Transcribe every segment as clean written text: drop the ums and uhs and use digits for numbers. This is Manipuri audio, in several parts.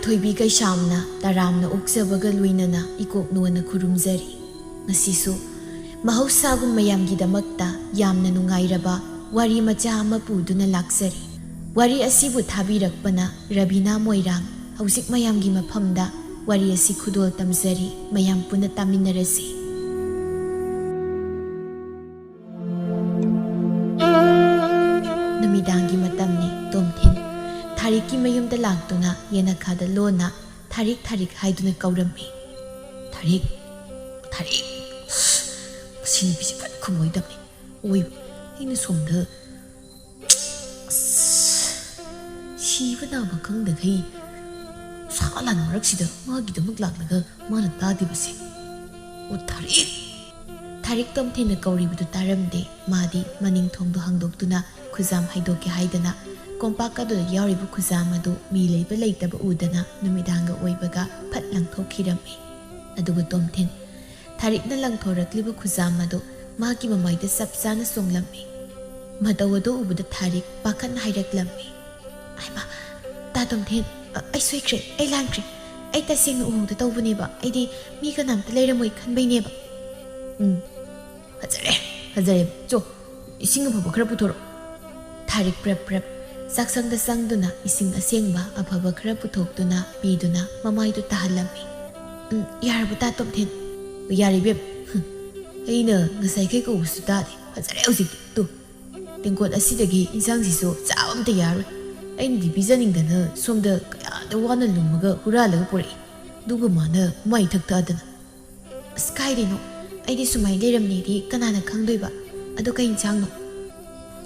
ꯊꯣꯏꯕꯤ ꯀꯩꯁꯥꯝꯅ ꯇꯔꯥꯝꯅ ꯑꯣꯛꯆꯕꯒ ꯂꯣꯏꯅꯅ ꯏꯀꯣꯛꯅꯣꯅ ꯈꯨꯔꯨꯝꯖꯔꯤ ꯉꯁꯤꯁꯨ ꯃꯍꯧꯁꯥꯒꯨꯝ ꯃꯌꯥꯝꯒꯤꯗꯃꯛꯇ ꯌꯥꯝꯅ ꯅꯨꯡꯉꯥꯏꯔꯕ ꯋꯥꯔꯤ ꯃꯆꯥ ꯑꯃ ꯄꯨꯗꯨꯅ ꯂꯥꯛꯆꯔꯤ ꯋꯥꯔꯤ ꯑꯁꯤꯕꯨ ꯊꯥꯕꯤꯔꯛꯄꯅ ꯔꯕꯤꯅꯥ ꯃꯣꯏꯔꯥꯡ ꯍꯧꯖꯤꯛ ꯃꯌꯥꯝꯒꯤ ꯃꯐꯝꯗ ꯋꯥꯔꯤ ꯑꯁꯤ ꯈꯨꯗꯣꯜ ꯇꯝꯖꯔꯤ ꯃꯌꯥꯝ ꯄꯨꯟꯅ ꯇꯥꯃꯤꯟꯅꯔꯁꯤ ꯅꯨꯃꯤꯗꯥꯡꯒꯤ ꯃꯇꯝꯅꯤ ꯇꯣꯝꯊꯤꯟ ꯊꯥꯔꯤꯛꯀꯤ ꯃꯌꯨꯝꯗ ꯂꯥꯛꯇꯨꯅ ꯌꯦꯅꯈꯥꯗ ꯂꯣꯟꯅ ꯊꯥꯔꯤꯛ ꯊꯥꯔꯤꯛ ꯍꯥꯏꯗꯨꯅ ꯀꯧꯔꯝꯃꯤ ꯊꯥꯔꯤꯛ ꯊꯥꯔꯤꯛ ꯃꯁꯤ ꯅꯨꯄꯤꯁꯤ ꯐꯠ ꯈꯨꯝꯃꯣꯏꯗꯕꯅꯤ ꯑꯣꯏꯕ ꯑꯩꯅ ꯁꯣꯝꯗ 시브 나마 강대기 사란 머락시다 마기도 묵락나가 마나 따디버시 오 타릭 tomthina kauribudu taramde madi maning thongdo hangdokduna khuzam haidoke haidana kompakadu yauribu khuzam adu mi leiba leitaba udana numidanga oibaga phat langthokirami adugu tomthin tarikna langthoraklibu khuzam adu magi mamaida sapsana songlammi madawado ubuda tarik pakan hairaklammi aima ta tomthin ai soikre ai langkre ai ta singna uhungda tawbuneba aidi mi kanamta leiramoi khanbaineba Hazare, jo, ising ang pabakra putoro. Tarik prep, saksang dasang do na ising asyang ba apabakra putok do na bido na mamay do tahalami. Yara ba tatom tin? Yari beb. Ay na, ngasay kay ko gusto dati. Hazare, usik to. Tingkot asidagi insang siso sa awam te yaro. Ay hindi bizaning da na somda kaya dawana lumaga huralaga pori. Duga mana may tagtada na. Sky din no. ꯑꯩꯗꯤ ꯁꯨꯃꯥꯏ ꯂꯩꯔꯝꯅꯦꯗꯤ ꯀꯅꯥꯅ ꯈꯪꯗꯣꯏꯕ ꯑꯗꯨ ꯀꯩ ꯏꯟꯁꯥꯡꯅꯣ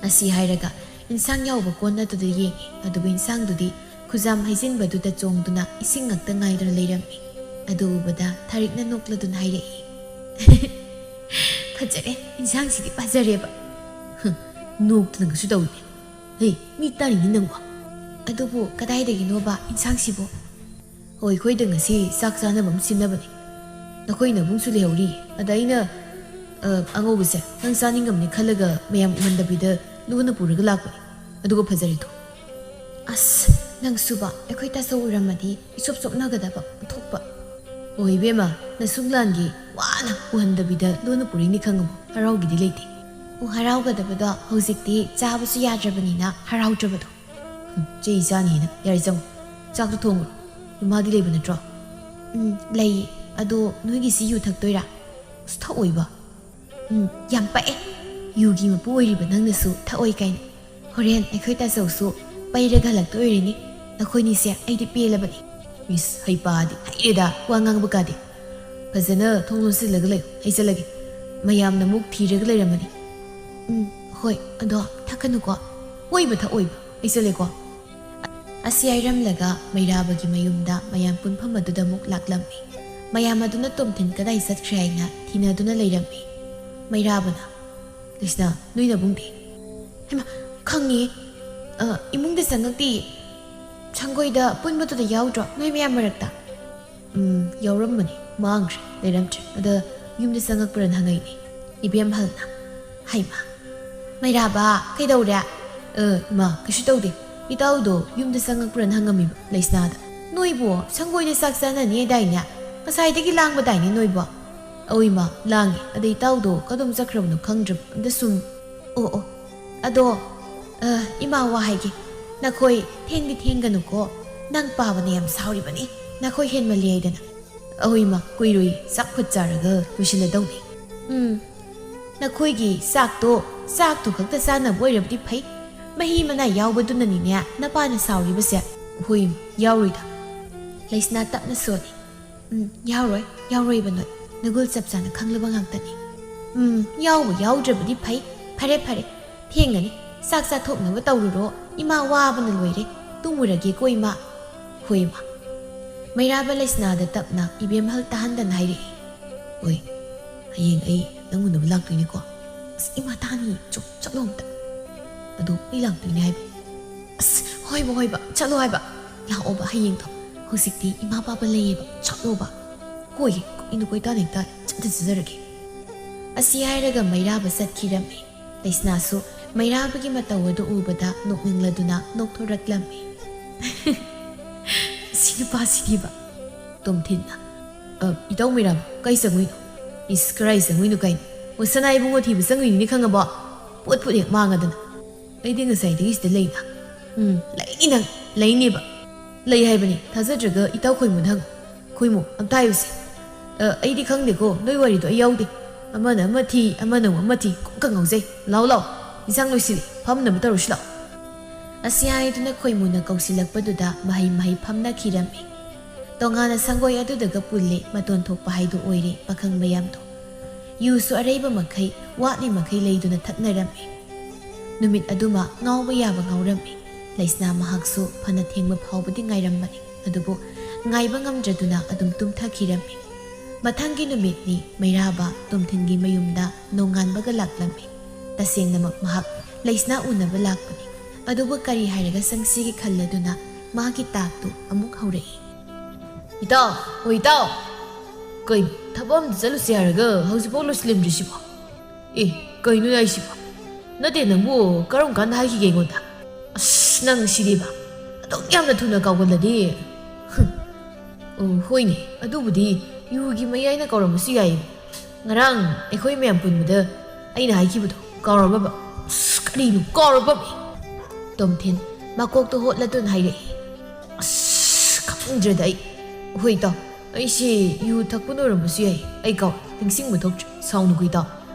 ꯑꯁꯤ ꯍꯥꯏꯔꯒ ꯏꯟꯁꯥꯡ ꯌꯥꯎꯕ ꯀꯣꯟ ꯑꯗꯨꯗ ꯌꯦꯡꯉꯤ ꯑꯗꯨꯕꯨ ꯏꯟꯁꯥꯡꯗꯨꯗꯤ ꯈꯨꯖꯥꯝ ꯍꯩꯖꯤꯟꯕꯗꯨꯗ ꯆꯣꯡꯗꯨꯅ ꯏꯁꯤꯡ ꯉꯛꯇ ꯉꯥꯏꯗꯨꯅ ꯂꯩꯔꯝꯃꯤ ꯑꯗꯨ ꯎꯕꯗ ꯊꯥꯔꯤꯛꯅ ꯅꯣꯛꯂꯗꯨꯅ ꯍꯥꯏꯔꯛꯏ ꯐꯖꯔꯦ ꯏꯟꯁꯥꯡꯁꯤꯗꯤ ꯐꯖꯔꯦꯕ ꯅꯣꯛꯇꯅꯒꯁꯨ ꯇꯧꯏ ꯍꯦ ꯃꯤ ꯇꯥꯔꯤꯅꯤ ꯅꯪꯕꯣ ꯑꯗꯨꯕꯨ ꯀꯗꯥꯏꯗꯒꯤꯅꯣꯕ ꯏꯟꯁꯥꯡꯁꯤꯕꯣ ꯍꯣꯏ ꯑꯩꯈꯣꯏꯗ ꯉꯁꯤ ꯆꯥꯛ ꯆꯥꯅꯕ ꯑꯃ ꯁꯤꯟꯅꯕꯅꯤ ꯅꯈꯣꯏꯅ ꯕꯨꯡꯁꯨ ꯂꯩꯍꯧꯔꯤ ꯑꯗ ꯑꯩꯅ ꯑꯉꯧꯕꯁꯦ ꯅꯪ ꯆꯥꯅꯤꯡꯉꯝꯅꯤ ꯈꯜꯂꯒ ꯃꯌꯥꯝ ꯎꯃꯟꯗꯕꯤꯗ ꯂꯨꯅ ꯄꯨꯔꯒ ꯂꯥꯛꯄꯅꯤ ꯑꯗꯨꯒ ꯐꯖꯔꯤꯗꯣ ꯑꯁ ꯅꯪꯁꯨꯕ ꯑꯩꯈꯣꯏ ꯇꯥꯆꯧ ꯎꯔꯝꯃꯗꯤ ꯏꯆꯣꯞ ꯆꯣꯞꯅꯒꯗꯕ ꯊꯣꯛꯄ ꯑꯣ ꯏꯕꯦꯝꯃ ꯅꯁꯨꯡꯂꯥꯟꯒꯤ ꯋꯥꯅ ꯎꯍꯟꯗꯕꯤꯗ ꯂꯨꯅ ꯄꯨꯔꯤꯅꯤ ꯈꯪꯉꯕꯣ ꯍꯔꯥꯎꯒꯤꯗꯤ ꯂꯩꯇꯦ ꯑꯣ ꯍꯔꯥꯎꯒꯗꯕꯗꯣ ꯍꯧꯖꯤꯛꯇꯤ ꯆꯥꯕꯁꯨ ꯌꯥꯗ꯭ꯔꯕꯅꯤꯅ ꯍꯔꯥꯎꯗ꯭ꯔꯕꯗꯣ ꯆꯦ ꯏꯆꯥꯅꯤꯅ ꯌꯥꯔꯦ ꯆꯪꯉꯨ ꯆꯥꯛꯇꯣ ꯊꯣꯡꯉꯨꯔꯣ ꯏꯃꯥꯗꯤ ꯂꯩꯕ ꯅꯠꯇ꯭ꯔꯣ ꯂꯩꯌꯦ ꯑꯗꯣ ꯅꯣꯏꯒꯤꯁꯤ ꯌꯨ ꯊꯛꯇꯣꯏꯔꯥ ꯑꯁ ꯊꯛꯑꯣꯏꯕ ꯌꯥꯝ ꯄꯛꯑꯦ ꯌꯨꯒꯤ ꯃꯄꯨ ꯑꯣꯏꯔꯤꯕ ꯅꯪꯅꯁꯨ ꯊꯛꯑꯣꯏ ꯀꯥꯏꯅ ꯍꯣꯔꯦꯟ ꯑꯩꯈꯣꯏ ꯇꯥꯆꯧꯁꯨ ꯄꯩꯔꯒ ꯍꯜꯂꯛꯇꯣꯏꯔꯤꯅꯤ ꯅꯈꯣꯏꯅꯤꯁꯦ ꯑꯩꯗꯤ ꯄꯦꯜꯂꯕꯅꯤ ꯃꯤꯁ ꯍꯩꯄꯥꯗꯤ ꯍꯩꯔꯦꯗ ꯋꯥ ꯉꯥꯡꯕ ꯀꯥꯗꯦ ꯐꯖꯅ ꯊꯣꯡ ꯂꯣꯟꯁꯤꯜꯂꯒ ꯂꯩꯌꯨ ꯍꯩꯖꯜꯂꯒꯦ ꯃꯌꯥꯝꯅ ꯑꯃꯨꯛ ꯊꯤꯔꯒ ꯂꯩꯔꯝꯃꯅꯤ ꯍꯣꯏ ꯑꯗꯣ ꯊꯛꯀꯅꯨꯀꯣ ꯍꯣꯏꯕ ꯊꯛꯑꯣꯏꯕ ꯍꯩꯖꯜꯂꯦꯀꯣ ꯑꯁꯤ ꯍꯥꯏꯔꯝꯂꯒ ꯃꯩꯔꯥꯕꯒꯤ ꯃꯌꯨꯝꯗ ꯃꯌꯥꯝ ꯄꯨꯟꯐꯝ ꯑꯗꯨꯗ ꯑꯃꯨꯛ ꯂꯥꯛꯂꯝꯃꯤ ꯃꯌꯥꯝ ꯑꯗꯨꯅ ꯇꯣꯝꯊꯤꯟ ꯀꯗꯥꯏ ꯆꯠꯈ꯭ꯔꯦ ꯍꯥꯏꯅ ꯊꯤꯅꯗꯨꯅ ꯂꯩꯔꯝꯃꯤ ꯃꯩꯔꯥꯕꯅ ꯂꯤꯁꯅꯥ ꯅꯣꯏ ꯅꯕꯨꯡꯗꯤ ꯍꯩꯃꯥ ꯈꯪꯉꯤ ꯏꯃꯨꯡꯗ ꯆꯪꯉꯛꯇꯤ ꯁꯪꯒꯣꯏꯗ ꯄꯨꯟꯕꯗꯨꯗ ꯌꯥꯎꯗ꯭ꯔꯣ ꯅꯣꯏ ꯃꯌꯥꯝ ꯃꯔꯛꯇ ꯌꯥꯎꯔꯝꯕꯅꯤ ꯃꯥꯡꯈ꯭ꯔꯦ ꯂꯩꯔꯝꯗ꯭ꯔꯦ ꯑꯗ ꯌꯨꯝꯗ ꯆꯪꯉꯛꯄ꯭ꯔꯅ ꯍꯪꯉꯛꯏꯅꯤ ꯏꯕꯦꯝꯍꯜꯅ ꯍꯩꯃꯥ ꯃꯩꯔꯥꯕ ꯀꯩꯗꯧꯔꯦ ꯏꯃꯥ ꯀꯩꯁꯨ ꯇꯧꯗꯦ ꯏꯇꯥꯎꯗꯣ ꯌꯨꯝꯗ ꯆꯪꯉꯛꯄ꯭ꯔꯅ ꯍꯪꯉꯝꯃꯤꯕ ꯂꯩꯁꯅꯥꯗ ꯅꯣꯏꯕꯨ ꯁꯪꯒꯣꯏꯗ ꯆꯥꯛ ꯆꯥꯅꯅꯤꯗꯥꯏꯅꯦ ꯉꯁꯥꯏꯗꯒꯤ ꯂꯥꯡꯕꯗꯥꯏꯅꯦ ꯅꯣꯏꯕꯣ ꯑꯧꯏꯃꯥ ꯂꯥꯡꯉꯦ ꯑꯗ ꯏꯇꯥꯎꯗꯣ ꯀꯗꯣꯝ ꯆꯠꯈ꯭ꯔꯕꯅꯣ ꯈꯪꯗ꯭ꯔꯕ ꯑꯗ ꯁꯨꯝ ꯑꯣ ꯑꯗꯣ ꯏꯃꯥ ꯋꯥ ꯍꯥꯏꯒꯦ ꯅꯈꯣꯏ ꯊꯦꯡꯗꯤ ꯊꯦꯡꯒꯅꯨꯀꯣ ꯅꯪ ꯄꯥꯕꯅ ꯌꯥꯝ ꯁꯥꯎꯔꯤꯕꯅꯤ ꯅꯈꯣꯏ ꯍꯦꯟꯃꯜꯂꯤ ꯍꯥꯏꯗꯅ ꯑꯧꯏꯃꯥ ꯀꯨꯏꯔꯣꯏ ꯆꯥꯛ ꯐꯨꯠ ꯆꯥꯔꯒ ꯂꯣꯏꯁꯤꯜꯂꯗꯧꯅꯤ ꯅꯈꯣꯏꯒꯤ ꯆꯥꯛꯇꯣ ꯈꯛꯇ ꯆꯥꯅꯕ ꯑꯣꯏꯔꯕꯗꯤ ꯐꯩ ꯃꯍꯤ ꯃꯅꯥꯏ ꯌꯥꯎꯕꯗꯨꯅꯅꯤꯅꯦ ꯅꯄꯥꯅ ꯁꯥꯎꯔꯤꯕꯁꯦ ꯍꯣꯏ ꯌꯥꯎꯔꯣꯏꯗ ꯂꯩꯁꯅꯥ ꯇꯞꯅ ꯁꯣꯜꯂꯤ ꯌꯥꯎꯔꯣꯏꯕ ꯅꯣꯏ ꯅꯒꯨꯜ ꯆꯞ ꯆꯥꯅ ꯈꯪꯂꯕ ꯉꯥꯛꯇꯅꯤ ꯌꯥꯎꯗ꯭ꯔꯕꯗꯤ ꯐꯩ ꯐꯔꯦ ꯊꯦꯡꯒꯅꯤ ꯆꯥꯛ ꯆꯥꯊꯣꯛꯅꯕ ꯇꯧꯔꯨꯔꯣ ꯏꯃꯥ ꯋꯥꯕꯅ ꯂꯣꯏꯔꯦ ꯇꯨꯝꯃꯨꯔꯒꯦꯀꯣ ꯏꯃꯥ ꯍꯣꯏ ꯏꯃꯥ ꯃꯩꯔꯥꯕ ꯂꯩꯁꯅꯥꯗ ꯇꯞꯅ ꯏꯕꯦꯝꯍꯜ ꯇꯥꯍꯟꯗꯅ ꯍꯥꯏꯔꯛꯏ ꯍꯣꯏ ꯍꯌꯦꯡ ꯑꯩ ꯅꯪ ꯎꯅꯕ ꯂꯥꯛꯇꯣꯏꯅꯤꯀꯣ ꯑꯁ ꯏꯃꯥ ꯇꯥꯅꯤ ꯆꯠꯂꯣ ꯑꯝꯇ ꯑꯗꯣ ꯑꯩ ꯂꯥꯛꯇꯣꯏꯅꯦ ꯍꯥꯏꯕ ꯑꯁ ꯍꯣꯏꯕ ꯆꯠꯂꯣ ꯍꯥꯏꯕ ꯂꯥꯛꯑꯣꯕ ꯍꯌꯦꯡꯗꯣ ꯍꯧꯖꯤꯛꯇꯤ ꯏꯃꯥ ꯄꯥꯕ ꯂꯩꯌꯦꯕ ꯆꯠꯂꯣꯕ ꯀꯣꯏꯅ ꯀꯣꯏ ꯇꯥꯅꯤꯡ ꯇꯥꯔꯦ ꯆꯠꯖꯔꯒꯦ ꯑꯁꯤ ꯍꯥꯏꯔꯒ ꯃꯩꯔꯥꯕ ꯆꯠꯈꯤꯔꯝꯃꯤ ꯂꯩꯁꯅꯥꯁꯨ ꯃꯩꯔꯥꯕꯒꯤ ꯃꯇꯧ ꯑꯗꯨ ꯎꯕꯗ ꯅꯣꯛꯅꯤꯡꯂꯗꯨꯅ ꯅꯣꯛꯊꯣꯔꯛꯂꯝꯃꯤ ꯁꯤ ꯃꯁꯤꯅ ꯄꯥꯁꯤꯅꯤꯕ ꯇꯣꯝꯊꯤꯟꯅ ꯏꯇꯧ ꯃꯩꯔꯥꯕ ꯀꯩ ꯆꯪꯉꯨꯏꯅꯣ ꯏꯁ ꯀꯔꯥꯏ ꯆꯪꯉꯨꯏꯅꯣ ꯀꯩꯅꯣ ꯁꯅꯥ ꯏꯕꯨꯡꯉꯣ ꯊꯤꯕ ꯆꯪꯉꯨꯏꯅꯤ ꯈꯪꯉꯕꯣ ꯄꯣꯠ ꯄꯣꯠ ꯍꯦꯛ ꯃꯥꯡꯉꯗꯅ ꯑꯩꯗꯤ ꯉꯁꯥꯏꯗꯒꯤ ꯁꯤꯗ ꯂꯩꯅ ꯂꯩꯅꯤ ꯅꯪ ꯂꯩꯅꯦꯕ ꯂꯩ ꯍꯥꯏꯕꯅꯤ ꯊꯥꯖꯗ꯭ꯔꯒ ꯏꯇꯥꯎ ꯈꯣꯏꯃꯨꯗ ꯍꯪꯉꯨ ꯈꯣꯏꯃꯨ ꯑꯝꯇ ꯍꯥꯏꯌꯨꯁꯦ ꯑꯩꯗꯤ ꯈꯪꯗꯦꯀꯣ ꯅꯣꯏ ꯋꯥꯔꯤꯗꯣ ꯑꯩ ꯌꯥꯎꯗꯦ ꯑꯃꯅ ꯑꯃ ꯊꯤ ꯑꯃꯅ ꯑꯃ ꯊꯤ ꯀꯣꯛꯀ ꯉꯥꯎꯖꯩ ꯂꯥꯎ ꯂꯥꯎ ꯏꯟꯁꯥꯡ ꯂꯣꯏꯁꯤꯜꯂꯤ ꯐꯝꯅꯕ ꯇꯧꯔꯁꯤ ꯂꯥꯎ ꯑꯁꯤ ꯍꯥꯏꯗꯨꯅ ꯈꯣꯏꯃꯨꯅ ꯀꯧꯁꯤꯜꯂꯛꯄꯗꯨꯗ ꯃꯍꯩ ꯐꯝꯅꯈꯤꯔꯝꯃꯤ ꯇꯣꯉꯥꯟꯅ ꯁꯪꯒꯣꯏ ꯑꯗꯨꯗꯒ ꯄꯨꯜꯂꯦ ꯃꯇꯣꯟ ꯊꯣꯛꯄ ꯍꯥꯏꯗꯨ ꯑꯣꯏꯔꯦ ꯄꯥꯈꯪ ꯃꯌꯥꯝꯗꯣ ꯌꯨꯁꯨ ꯑꯔꯩꯕ ꯃꯈꯩ ꯋꯥꯠꯂꯤ ꯃꯈꯩ ꯂꯩꯗꯨꯅ ꯊꯛꯅꯔꯝꯃꯤ ꯅꯨꯃꯤꯠ ꯑꯗꯨꯃ ꯉꯥꯎꯕ ꯌꯥꯕ ꯉꯥꯎꯔꯝꯃꯤ ꯂꯩꯁꯅꯥ ꯃꯍꯥꯛꯁꯨ ꯐꯅ ꯊꯦꯡꯕ ꯐꯥꯎꯕꯗꯤ ꯉꯥꯏꯔꯝꯕꯅꯤ ꯑꯗꯨꯕꯨ ꯉꯥꯏꯕ ꯉꯝꯗ꯭ꯔꯗꯨꯅ ꯑꯗꯨꯝ ꯇꯨꯝꯊꯈꯤꯔꯝꯃꯤ ꯃꯊꯪꯒꯤ ꯅꯨꯃꯤꯠꯅꯤ ꯃꯩꯔꯥꯕ ꯇꯣꯝꯊꯤꯟꯒꯤ ꯃꯌꯨꯝꯗ ꯅꯣꯡꯉꯥꯟꯕꯒ ꯂꯥꯛꯂꯝꯃꯤ ꯇꯁꯦꯡꯅꯃꯛ ꯃꯍꯥꯛ ꯂꯩꯁꯅꯥ ꯎꯅꯕ ꯂꯥꯛꯄꯅꯤ ꯑꯗꯨꯕꯨ ꯀꯔꯤ ꯍꯥꯏꯔꯒ ꯆꯪꯁꯤꯒꯦ ꯈꯜꯂꯗꯨꯅ ꯃꯥꯒꯤ ꯇꯥꯛꯇꯨ ꯑꯃꯨꯛ ꯍꯧꯔꯛꯏ ꯏꯇꯥꯎ ꯍꯣꯏ ꯏꯇꯥꯎ ꯀꯩꯅꯣ ꯊꯕꯛ ꯑꯝꯇ ꯆꯠꯂꯨꯁꯤ ꯍꯥꯏꯔꯒ ꯍꯧꯖꯤꯛꯐꯥꯎ ꯂꯣꯏꯁꯤꯜꯂꯝꯗ꯭ꯔꯤꯁꯤꯕꯣ ꯀꯩꯅꯣ ꯌꯥꯏꯁꯤꯕꯣ ꯅꯠꯇꯦ ꯅꯪꯕꯨ ꯀꯔꯝ ꯀꯥꯟꯗ ꯍꯥꯏꯈꯤꯒꯦ ꯑꯩꯉꯣꯟꯗ ꯑꯁ ꯅꯪ ꯁꯤꯗꯤꯕ ꯑꯗꯨꯛ ꯌꯥꯝꯅ ꯊꯨꯅ ꯀꯥꯎꯒꯜꯂꯗꯤ ꯍꯣꯏꯅꯦ ꯑꯗꯨꯕꯨꯗꯤ ꯌꯨꯒꯤ ꯃꯌꯥꯏꯅ ꯀꯧꯔꯝꯕꯁꯨ ꯌꯥꯏꯌꯦꯕ ꯉꯔꯥꯡ ꯑꯩꯈꯣꯏ ꯃꯌꯥꯝ ꯄꯨꯟꯕꯗ ꯑꯩꯅ ꯍꯥꯏꯈꯤꯕꯗꯣ ꯀꯥꯎꯔꯕꯕ ꯑꯁ ꯀꯔꯤꯅꯣ ꯀꯥꯎꯔꯕꯕ ꯇꯣꯝꯊꯤꯟ ꯃꯀꯣꯛꯇꯣ ꯍꯣꯠꯂꯗꯨꯅ ꯍꯥꯏꯔꯛꯏ ꯑꯁ ꯈꯪꯗ꯭ꯔꯦꯗ ꯑꯩ ꯍꯣꯏ ꯏꯇꯥꯎ ꯑꯩꯁꯦ ꯌꯨ ꯊꯛꯄ ꯂꯣꯏꯔꯝꯕꯁꯨ ꯌꯥꯏ ꯑꯩ ꯀꯥꯎ ꯅꯤꯡꯁꯤꯡꯕ ꯊꯣꯛꯇ꯭ꯔꯦ ꯁꯥꯎꯅꯨꯀꯣ ꯏꯇꯥꯎ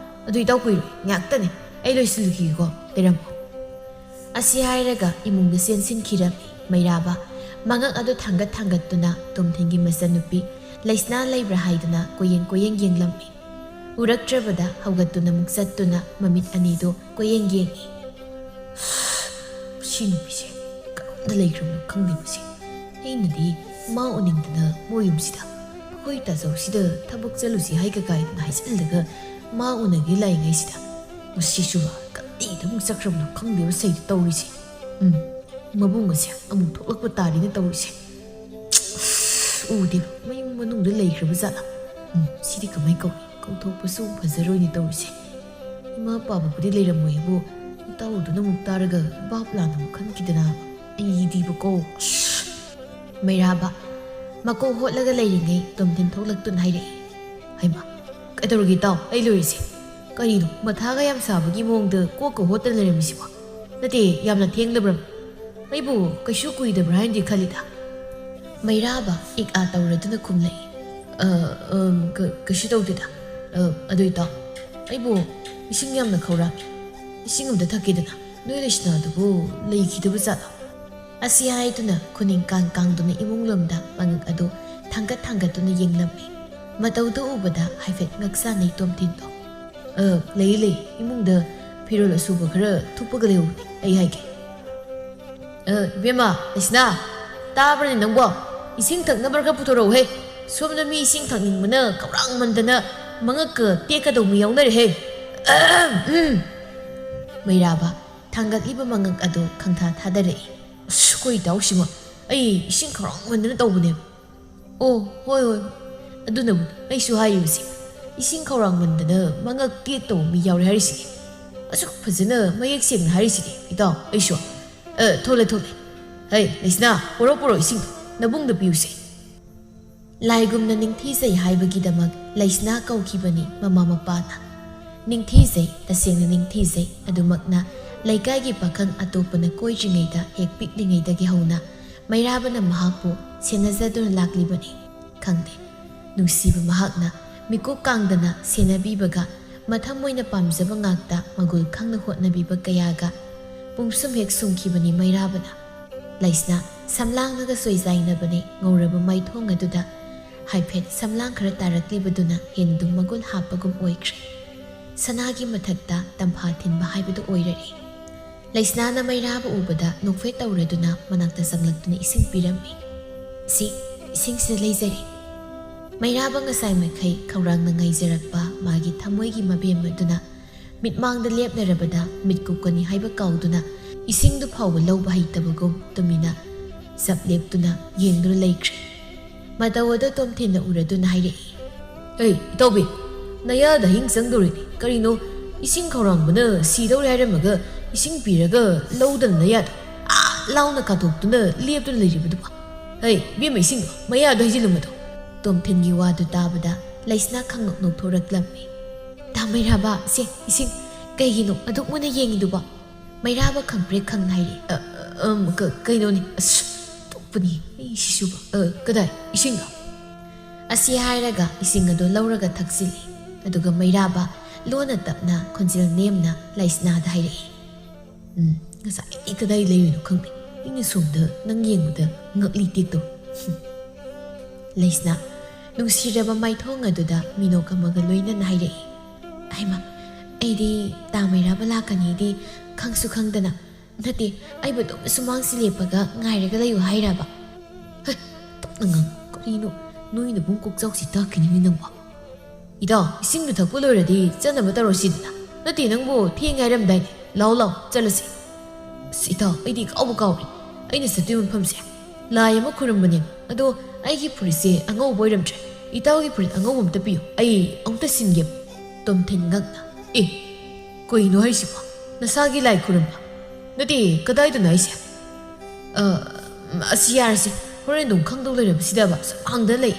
ꯑꯗꯨ ꯏꯇꯥꯎ ꯀꯨꯏꯔꯣꯏ ꯉꯥꯛꯇꯅꯦ ꯑꯩ ꯂꯣꯏꯁꯤꯜꯂꯨꯈꯤꯒꯦꯀꯣ ꯂꯩꯔꯝꯃꯣ ꯑꯁꯤ ꯍꯥꯏꯔꯒ ꯏꯃꯨꯡꯗ ꯆꯦꯟꯁꯤꯟꯈꯤꯔꯝꯃꯤ ꯃꯩꯔꯥꯕ ꯃꯉꯛ ꯑꯗꯨ ꯊꯥꯡꯒꯠꯇꯨꯅ ꯇꯣꯝꯊꯤꯟꯒꯤ ꯃꯆꯟꯅꯨꯄꯤ ꯂꯩꯁꯅꯥ ꯂꯩꯕ꯭ꯔꯥ ꯍꯥꯏꯗꯨꯅ ꯀꯣꯌꯦꯡ ꯌꯦꯡꯂꯝꯃꯤ ꯎꯔꯛꯇ꯭ꯔꯕꯗ ꯍꯧꯒꯠꯇꯨꯅ ꯑꯃꯨꯛ ꯆꯠꯇꯨꯅ ꯃꯃꯤꯠ ꯑꯅꯤꯗꯣ ꯀꯣꯌꯦꯡ ꯌꯦꯡꯉꯤ ꯁꯤ ꯅꯨꯄꯤꯁꯦ ꯀꯔꯝꯗ ꯂꯩꯈ꯭ꯔꯕꯅꯣ ꯈꯪꯗꯦ ꯃꯁꯤ ꯑꯩꯅꯗꯤ ꯃꯥ ꯎꯅꯤꯡꯗꯅ ꯃꯣꯏ ꯌꯨꯝꯁꯤꯗ ꯑꯩꯈꯣꯏ ꯇꯥꯆꯧꯁꯤꯗ ꯊꯕꯛ ꯆꯠꯂꯨꯁꯤ ꯍꯥꯏꯒ ꯀꯥꯏꯗꯅ ꯍꯥꯏꯖꯤꯜꯂꯒ ꯃꯥ ꯎꯅꯒꯦ ꯂꯥꯛꯏꯉꯩꯁꯤꯗ ꯃꯁꯤꯁꯨꯕ ꯀꯗꯥꯏꯗ ꯑꯃꯨꯛ ꯆꯠꯈ꯭ꯔꯕꯅꯣ ꯈꯪꯗꯦꯕ ꯁꯩꯗ ꯇꯧꯔꯤꯁꯦ ꯃꯕꯨꯡ ꯑꯁꯦ ꯑꯃꯨꯛ ꯊꯣꯛꯂꯛꯄ ꯇꯥꯔꯤꯅ ꯇꯧꯔꯤꯁꯦ ꯎꯗꯦꯕ ꯃꯌꯨꯝ ꯃꯅꯨꯡꯗ ꯂꯩꯈ꯭ꯔꯕ ꯖꯥꯠꯂ ꯁꯤꯗꯤ ꯀꯃꯥꯏ ꯀꯧꯏ ꯀꯧꯊꯣꯛꯄꯁꯨ ꯐꯖꯔꯣꯏꯅꯦ ꯇꯧꯔꯤꯁꯦ ꯏꯃꯥ ꯄꯥꯕꯕꯨꯗꯤ ꯂꯩꯔꯝꯃꯣꯏꯕꯨ ꯏꯇꯥꯎꯗꯨꯅ ꯑꯃꯨꯛ ꯇꯥꯔꯒ ꯕꯥꯞ ꯂꯥꯟꯅ ꯑꯃꯨꯛ ꯈꯟꯈꯤꯗꯅ ꯑꯩꯗꯤꯕꯀꯣ ꯃꯩꯔꯥꯕ ꯃꯀꯣꯛ ꯍꯣꯠꯂꯒ ꯂꯩꯔꯤꯉꯩ ꯇꯣꯝꯊꯤꯟ ꯊꯣꯛꯂꯛꯇꯨꯅ ꯍꯥꯏꯔꯛꯏ ꯍꯩꯃꯥ ꯀꯩꯗꯧꯔꯒꯦ ꯏꯇꯥꯎ ꯑꯩ ꯂꯣꯏꯔꯤꯁꯦ ꯀꯔꯤꯅꯣ ꯃꯊꯥꯒ ꯌꯥꯝ ꯁꯥꯕꯒꯤ ꯃꯑꯣꯡꯗ ꯀꯣꯛꯀ ꯍꯣꯠꯇꯅ ꯂꯩꯔꯝꯃꯤꯁꯤꯕꯣ ꯅꯠꯇꯦ ꯌꯥꯝꯅ ꯊꯦꯡꯗꯕ꯭ꯔꯥ ꯑꯩꯕꯨ ꯀꯩꯁꯨ ꯀꯨꯏꯗꯕ꯭ꯔꯥ ꯍꯥꯏꯅꯗꯤ ꯈꯜꯂꯤꯗ ꯃꯩꯔꯥꯕ ꯏꯛꯑꯥ ꯇꯧꯔꯗꯨꯅ ꯈꯨꯝꯂꯛꯏ ꯀꯩꯁꯨ ꯇꯧꯗꯦꯗ ꯑꯗꯨ ꯏꯇꯥꯎ ꯑꯩꯕꯨ ꯏꯁꯤꯡ ꯌꯥꯝꯅ ꯈꯧꯔꯥꯡꯉꯤ ꯏꯁꯤꯡ ꯑꯝꯇ ꯊꯛꯀꯦꯗꯅ ꯅꯣꯏ ꯂꯩꯁꯅꯥꯗꯨꯕꯨ ꯂꯩꯈꯤꯗꯕ ꯖꯥꯠꯂ ꯑꯁꯤ ꯍꯥꯏꯗꯨꯅ ꯈꯨꯅꯤꯡ ꯀꯥꯡꯗꯨꯅ ꯏꯃꯨꯡ ꯂꯣꯝꯗ ꯃꯉꯛ ꯑꯗꯨ ꯊꯥꯡꯒꯠꯇꯨꯅ ꯌꯦꯡꯂꯝꯃꯤ ꯃꯇꯧꯗꯨ ꯎꯕꯗ ꯍꯥꯏꯐꯦꯠ ꯉꯛꯆꯥꯅꯩ ꯇꯣꯝꯊꯤꯟꯗꯣ ꯂꯩ ꯏꯃꯨꯡꯗ ꯐꯤꯔꯣꯜ ꯑꯁꯨꯕ ꯈꯔ ꯊꯨꯞꯄꯒ ꯂꯩꯍꯧꯕꯅꯤ ꯑꯩ ꯍꯥꯏꯒꯦ ꯏꯕꯦꯝꯃ ꯂꯩꯁꯅꯥ ꯇꯥꯕ꯭ꯔꯅꯦ ꯅꯪꯕꯣ ꯏꯁꯤꯡ ꯊꯛꯅꯕ ꯈꯔ ꯄꯨꯊꯣꯔꯛꯎꯍꯦ ꯁꯣꯝꯗ ꯃꯤ ꯏꯁꯤꯡ ꯊꯛꯅꯤꯡꯕꯅ ꯀꯧꯔꯥꯡꯃꯟꯗꯅ ꯃꯉꯛꯀ ꯇꯦꯛꯀꯗꯧꯕ ꯌꯥꯎꯅꯔꯦꯍꯦ ꯃꯩꯔꯥꯕ ꯊꯥꯡꯒꯠꯂꯤꯕ ꯃꯉꯛ ꯑꯗꯨ ꯈꯪꯊꯥ ꯊꯥꯗꯔꯛꯏ ꯑꯁ ꯑꯩꯈꯣꯏ ꯏꯇꯥꯎꯁꯤꯃ ꯑꯩ ꯏꯁꯤꯡ ꯈꯧꯔꯥꯡꯃꯟꯗꯅ ꯇꯧꯕꯅꯦꯕ ꯍꯣꯏ ꯑꯗꯨꯅꯕꯨ ꯑꯩꯁꯨ ꯍꯥꯏꯔꯤꯕꯁꯤ ꯏꯁꯤꯡ ꯈꯧꯔꯥꯡꯃꯟꯗꯅ ꯃꯉꯛ ꯇꯦꯛꯇꯧꯕ ꯃꯤ ꯌꯥꯎꯔꯦ ꯍꯥꯏꯔꯤꯁꯤꯗꯤ ꯑꯁꯨꯛ ꯐꯖꯅ ꯃꯌꯦꯛ ꯁꯦꯡꯅ ꯍꯥꯏꯔꯤꯁꯤꯗꯤ ꯏꯇꯥꯎ ꯑꯩꯁꯨ ꯊꯣꯛꯂꯦ ꯍꯩ ꯂꯩꯁꯅꯥ ꯄꯣꯔꯣ ꯏꯁꯤꯡꯗꯣ ꯅꯕꯨꯡꯗ ꯄꯤꯌꯨꯁꯦ ꯂꯥꯏꯒꯨꯝꯅ ꯅꯤꯡꯊꯤꯖꯩ ꯍꯥꯏꯕꯒꯤꯗꯃꯛ ꯂꯩꯁꯅꯥ ꯀꯧꯈꯤꯕꯅꯤ ꯃꯃꯥ ꯃꯄꯥꯅ ꯅꯤꯡꯊꯤꯖꯩ ꯇꯁꯦꯡꯅ ꯅꯤꯡꯊꯤꯖꯩ ꯑꯗꯨꯃꯛꯅ ꯂꯩꯀꯥꯏꯒꯤ ꯄꯥꯈꯪ ꯑꯇꯣꯞꯄꯅ ꯀꯣꯏꯗ꯭ꯔꯤꯉꯩꯗ ꯍꯦꯛ ꯄꯤꯛꯂꯤꯉꯩꯗꯒꯤ ꯍꯧꯅ ꯃꯩꯔꯥꯕꯅ ꯃꯍꯥꯛꯄꯨ ꯁꯦꯟꯅꯖꯗꯨꯅ ꯂꯥꯛꯂꯤꯕꯅꯤ ꯈꯪꯗꯦ ꯅꯨꯡꯁꯤꯕ ꯃꯍꯥꯛꯅ ꯃꯤꯀꯨꯞ ꯀꯥꯡꯗꯅ ꯁꯦꯟꯅꯕꯤꯕꯒ ꯃꯊꯃꯣꯏꯅ ꯄꯥꯝꯖꯕ ꯉꯥꯛꯇ ꯃꯒꯨꯜ ꯈꯪꯅ ꯍꯣꯠꯅꯕꯤꯕ ꯀꯌꯥꯒ ꯄꯨꯡꯁꯨꯝ ꯍꯦꯛ ꯁꯨꯝꯈꯤꯕꯅꯤ ꯃꯩꯔꯥꯕꯅ ꯂꯩꯁꯅꯥ ꯁꯝꯂꯥꯡꯂꯒ ꯁꯣꯏꯖꯥꯏꯅꯕꯅꯤ ꯉꯧꯔꯕ ꯃꯩꯊꯣꯡ ꯑꯗꯨꯗ ꯍꯥꯏꯐꯦꯠ ꯁꯝꯂꯥꯡ ꯈꯔ ꯇꯥꯔꯛꯂꯤꯕꯗꯨꯅ ꯍꯦꯟꯗꯨꯝ ꯃꯒꯨꯟ ꯍꯥꯞꯄꯒꯨꯝ ꯑꯣꯏꯈ꯭ꯔꯦ ꯁꯅꯥꯒꯤ ꯃꯊꯛꯇ ꯇꯝꯐꯥ ꯊꯤꯟꯕ ꯍꯥꯏꯕꯗꯨ ꯑꯣꯏꯔꯔꯤ ꯂꯩꯁꯅꯥꯅ ꯃꯩꯔꯥꯕ ꯎꯕꯗ ꯅꯣꯛꯐꯦꯠ ꯇꯧꯔꯗꯨꯅ ꯃꯅꯥꯛꯇ ꯆꯪꯂꯛꯇꯨꯅ ꯏꯁꯤꯡ ꯄꯤꯔꯝꯃꯤ ꯏꯁꯤꯡꯁꯤꯗ ꯂꯩꯖꯔꯤ ꯃꯩꯔꯥꯕ ꯉꯁꯥꯏ ꯃꯈꯩ ꯈꯧꯔꯥꯡꯅ ꯉꯥꯏꯖꯔꯛꯄ ꯃꯥꯒꯤ ꯊꯃꯣꯏꯒꯤ ꯃꯕꯦꯝ ꯑꯗꯨꯅ ꯃꯤꯠꯃꯥꯡꯗ ꯂꯦꯞꯅꯔꯕꯗ ꯃꯤꯠ ꯀꯨꯞꯀꯅꯤ ꯍꯥꯏꯕ ꯀꯥꯎꯗꯨꯅ ꯏꯁꯤꯡꯗꯨ ꯐꯥꯎꯕ ꯂꯧꯕ ꯍꯩꯇꯕꯒꯨꯝ ꯇꯨꯃꯤꯟꯅ ꯆꯞ ꯂꯦꯞꯇꯨꯅ ꯌꯦꯡꯗꯨꯅ ꯂꯩꯈ꯭ꯔꯦ ꯃꯇꯧ ꯑꯗꯨ ꯇꯣꯝꯊꯤꯟꯅ ꯎꯔꯗꯨꯅ ꯍꯥꯏꯔꯛꯏ ꯏꯇꯥꯎꯕꯤ ꯅꯌꯥꯗ ꯍꯤꯡ ꯆꯪꯗꯧꯔꯤꯅꯤ ꯀꯔꯤꯅꯣ ꯏꯁꯤꯡ ꯈꯧꯔꯥꯡꯕꯅ ꯁꯤꯗꯧꯔꯦ ꯍꯥꯏꯔꯝꯃꯒ ꯏꯁꯤꯡ ꯄꯤꯔꯒ ꯂꯧꯗꯅ ꯅꯌꯥꯗ ꯂꯥꯎꯅ ꯀꯥꯊꯣꯛꯇꯨꯅ ꯂꯦꯞꯇꯨꯅ ꯂꯩꯔꯤꯕꯗꯨꯕ Hey, be my single, my other Hilumato. Tom Tingi Wadu Dabada, Laisna Kang no Tora Glammy. Damay Raba, say, sing, Gayino, I don't want a yang duba. My Raba can break Kang Nai, Gainoni, Topani, Shuba, Gadai, Ishinga. Asi Hiraga, Isingado Lauraga Taxili, Aduga Mayraba, Lona Tapna, Consil Namena, Laisna Dai. Ikadai lay no kang ini sumda nang yeng da ngakli tito. Laisna, nung siraba may thong aduda mino ka magaloy na nahiray. Ay ma, ay di tamay raba lakani di kang sukhang dana. Nati ay ba sumang silipaga ngay regalayo hayraba. Hey, tap nangang karino noy na bungkok saw si ta kiniminang wa. Ida, ising na tagpulo radi sana mataro sidna. Nati nang bo tieng ayram dai lao lao jalasi. Sita, I think I'll go. I need to do him. Lie, I'm a Kurumanian. Although I keep pretty, I know boy them. Itao put a go to be. I on the sin game. Tom Tengagna. Going no Hisipa. Nasagi like Kurumba. The day, Kadai the nice. A Siarsi, Horrendum Kando Sidabas, on the lake.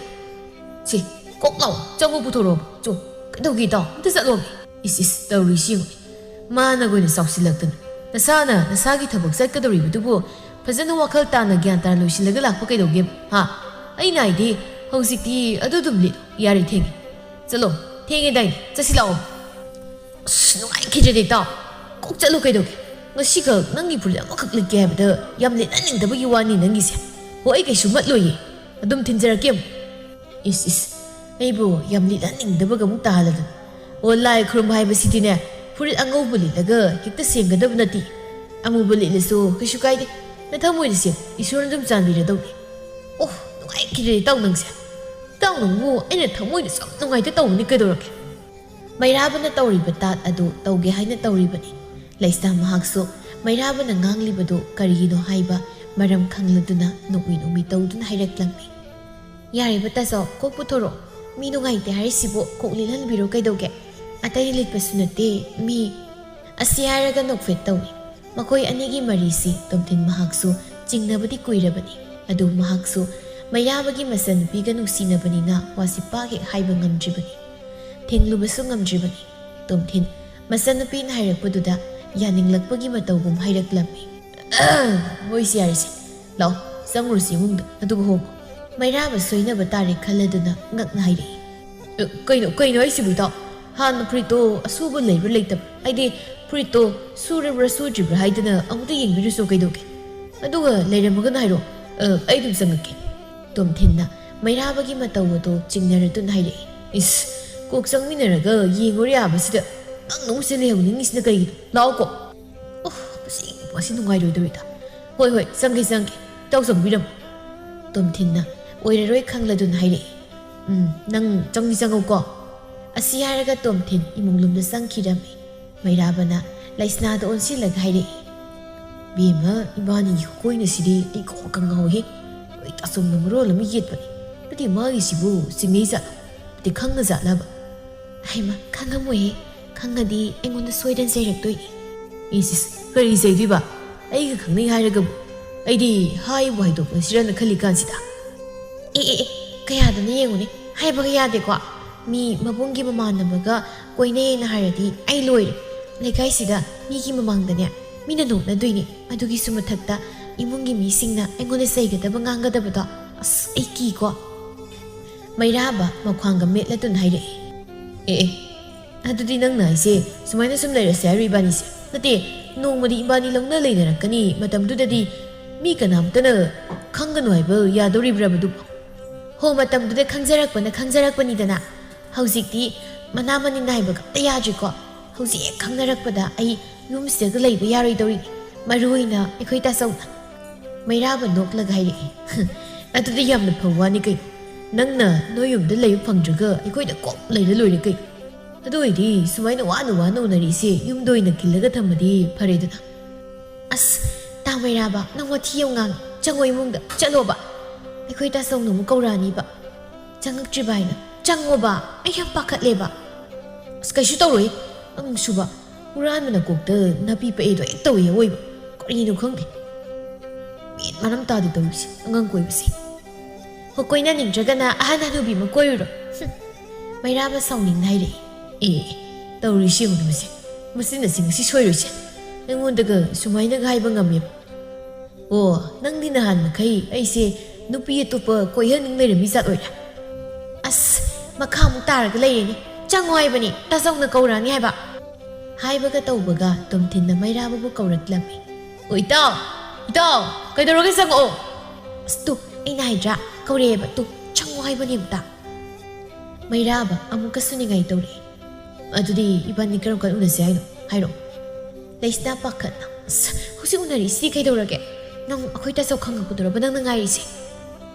See, go now, Jango Putoro, Joe, Kadogita, does that look? Is this the regime? Man, I'm going to South Selected. Nasana, Nasagi Tabuk Secretary with the war. President Wakal Tana Ganta Lucy Legala Pokedo Gim. Ha, I know idea. Hosiki, a dudum Yari Ting. Salo, take it down, Sassilo. Snow, I catch it down. Cook the Lokedo. No shikle, Nangi put a mock like gab the Yamlet and W1 in Angisia. Who I guess you might loy. A dum tinzer game. Is this? Abo, Yamlet and the Bagamuta. Or like Krumhai City. Put it ang overly the girl, hit the same gadabnati. A mobile so, Kishukai, let her win it. Is your them San Vida. Oh, I killed it down. Down on war, and at home with something I don't Nicador. My rabbin at Tori, but that I do, though behind the Tori bunny. Laista Mahakso, my rabbin and Gangli Bado, Carino Haiba, Madame Kangladuna, no win, me told and hide me. Yari, but that's all, Koputoro. Me no I, the Harisibo, Koklilan Biro Kaidoke. Atay lit pasunate, mi. Asiyaraga nokfit tawi. Makoy anigi marisi, tomtin mahakso, jing nabati kuirabani. Adu mahakso, mayabagi masan bigan usinabani na wasipagi haiba ngamjibani. Ting lubaso ngamjibani. Tomtin, masan napin hayrakpaduda, yaning lagpagi matawgum hayraklami. Boy siyarisi. Lao, sangrusi mungda, adugo homo. Mayraba soy na batari kaladuna, ngak na hayri. Kaino ay sibuta. Han Prito, a suba labor later. I did Prito, Suribra Sujibra Haidana, on the English so Kaidoke. I do a later Muganiro, I do some again. Tom Tinna, my Rabagi Matawato, Chingaratun Haide. Is cook some mineraga, ye Goriabasida. No silly is the gate. Lauko. Oh, see, was in the wide do it. Hoi, Sanki Sanki, dogs of freedom. Tom Tinna, where a Kangladun Haide. Nang Tongi Sango. Asiyaraga Tomtin, imong the sang kidami. May rabana, laisna doon sila gayri. Bima, ibani ko na sidi, di ko kang ngawi. Wait, asong namuro lamigit pa ni. Pati magi sibu, sinisa. Pati kang nga zalaba. Ay ma, kang nga mo kang nga di, engon na soy dan sa rektoy ni. Isis, kari say di ba? Ay kang nga haraga mo. Ay di, hay buhay do, sila nakalikan sida. Kaya da na yengon hay ba kaya di ko? Mi mabunggi mamanabaga koine na haradi ay loyre lekay sida migi mamangdanya minanok na doyni adugi sumathakta imungi misingna engone saigada banganga dabada as aiki ko mayraba makhwanga metlatun haire adudi nang naise sumaina sum leira sari bani se nate nongmadi ibani longna leinarakani matamdudadi mi kanamtana khanganu haiba yadori brabadu ho matamduda khangjarakpani dana Hausikti, manamanin na ibaga, tayadri ko. Hausik, kang narakpada ay yumsig layba yari dori. Maruhi na, iko'y tasaw na. May raban nok lagay rin. Ato di yam na pawa ni kayo. Nang na, no yung dalay pangdraga, iko'y na kop lay na loy na kayo. Ato ay di, sumay na wano na risi, yung doy nagkilagat hamadi, pare na. As, tamay raba, nang watiyaw nga, tsangoy mong da, tsalo ba? Iko'y tasaw na mo kaurani ba? Tsangag tribay na. Chango ba? Ay ang pakatle ba? As kayo tawroy, ang suba, murahan mo na kukta, napipa ito, ito eh, oy ba? Kanino kang di? Miit manam tadi tawisi, ang angkoy basi. ꯃꯀꯣꯏꯅ ꯅꯤꯡꯗ꯭ꯔꯒꯅ ꯑꯍꯟ ꯍꯅꯨꯕꯤ ꯑꯃ ꯀꯣꯏꯔꯨꯔꯣ ꯃꯩꯔꯥꯕ ꯁꯥꯎꯅꯤꯡꯅ ꯍꯥꯏꯔꯛꯏ ꯇꯧꯔꯤꯁꯤ ꯌꯦꯡꯉꯨ ꯃꯁꯤ ꯃꯁꯤꯅ ꯉꯁꯤ ꯁꯣꯏꯔꯣꯏꯁꯦ ꯑꯩꯉꯣꯟꯗꯒ ꯁꯨꯃꯥꯏꯅꯒ ꯍꯥꯏꯕ ꯉꯝꯃꯦꯕ ꯑꯣ ꯅꯪꯗꯤ ꯅꯍꯥꯟ ꯃꯈꯩ ꯑꯩꯁꯦ ꯅꯨꯄꯤ ꯑꯇꯣꯞꯄ ꯀꯣꯏꯍꯟꯅꯤꯡ ꯂꯩꯔꯝꯃꯤ ꯖꯥꯠ ꯑꯣꯏꯔꯦ ꯑꯁ ꯃꯈꯥꯃꯨꯛ ꯇꯥꯔꯒ ꯂꯩꯔꯦꯅꯦ ꯆꯪꯉꯣ ꯍꯥꯏꯕꯅꯤ ꯇꯥꯆꯧꯅ ꯀꯧꯔꯛꯑꯅꯤ ꯍꯥꯏꯕ ꯍꯥꯏꯕꯒ ꯇꯧꯕꯒ ꯇꯣꯝꯊꯤꯟꯅ ꯃꯩꯔꯥꯕꯕꯨ ꯀꯧꯔꯛꯂꯝꯃꯤ ꯑꯣ ꯏꯇꯥꯎ ꯀꯩꯗꯧꯔꯒꯦ ꯆꯪꯉꯛꯑꯣ ꯑꯁ ꯇꯨ ꯑꯩꯅ ꯍꯥꯏꯗ꯭ꯔꯥ ꯀꯧꯔꯛꯑꯦꯕ ꯇꯨ ꯆꯪꯉꯣ ꯍꯥꯏꯕꯅꯤ ꯑꯝꯇ ꯃꯩꯔꯥꯕ ꯑꯃꯨꯛꯀꯁꯨ ꯅꯤꯡꯉꯥꯏ ꯇꯧꯔꯛꯏ ꯑꯗꯨꯗꯤ ꯏꯕꯥꯅꯤ ꯀꯔꯝ ꯀꯥꯟ ꯎꯅꯁꯦ ꯍꯥꯏꯅꯣ ꯍꯥꯏꯔꯛꯑꯣ ꯂꯩꯁꯅꯥ ꯄꯥꯈꯠꯅ ꯑꯁ ꯍꯧꯖꯤꯛ ꯎꯅꯔꯤꯁꯤꯗꯤ ꯀꯩꯗꯧꯔꯒꯦ ꯅꯪ ꯑꯩꯈꯣꯏ ꯇꯥꯆꯧ ꯈꯪꯉꯛꯄꯗꯨꯔꯕ ꯅꯪꯅ ꯉꯥꯏꯔꯤꯁꯦ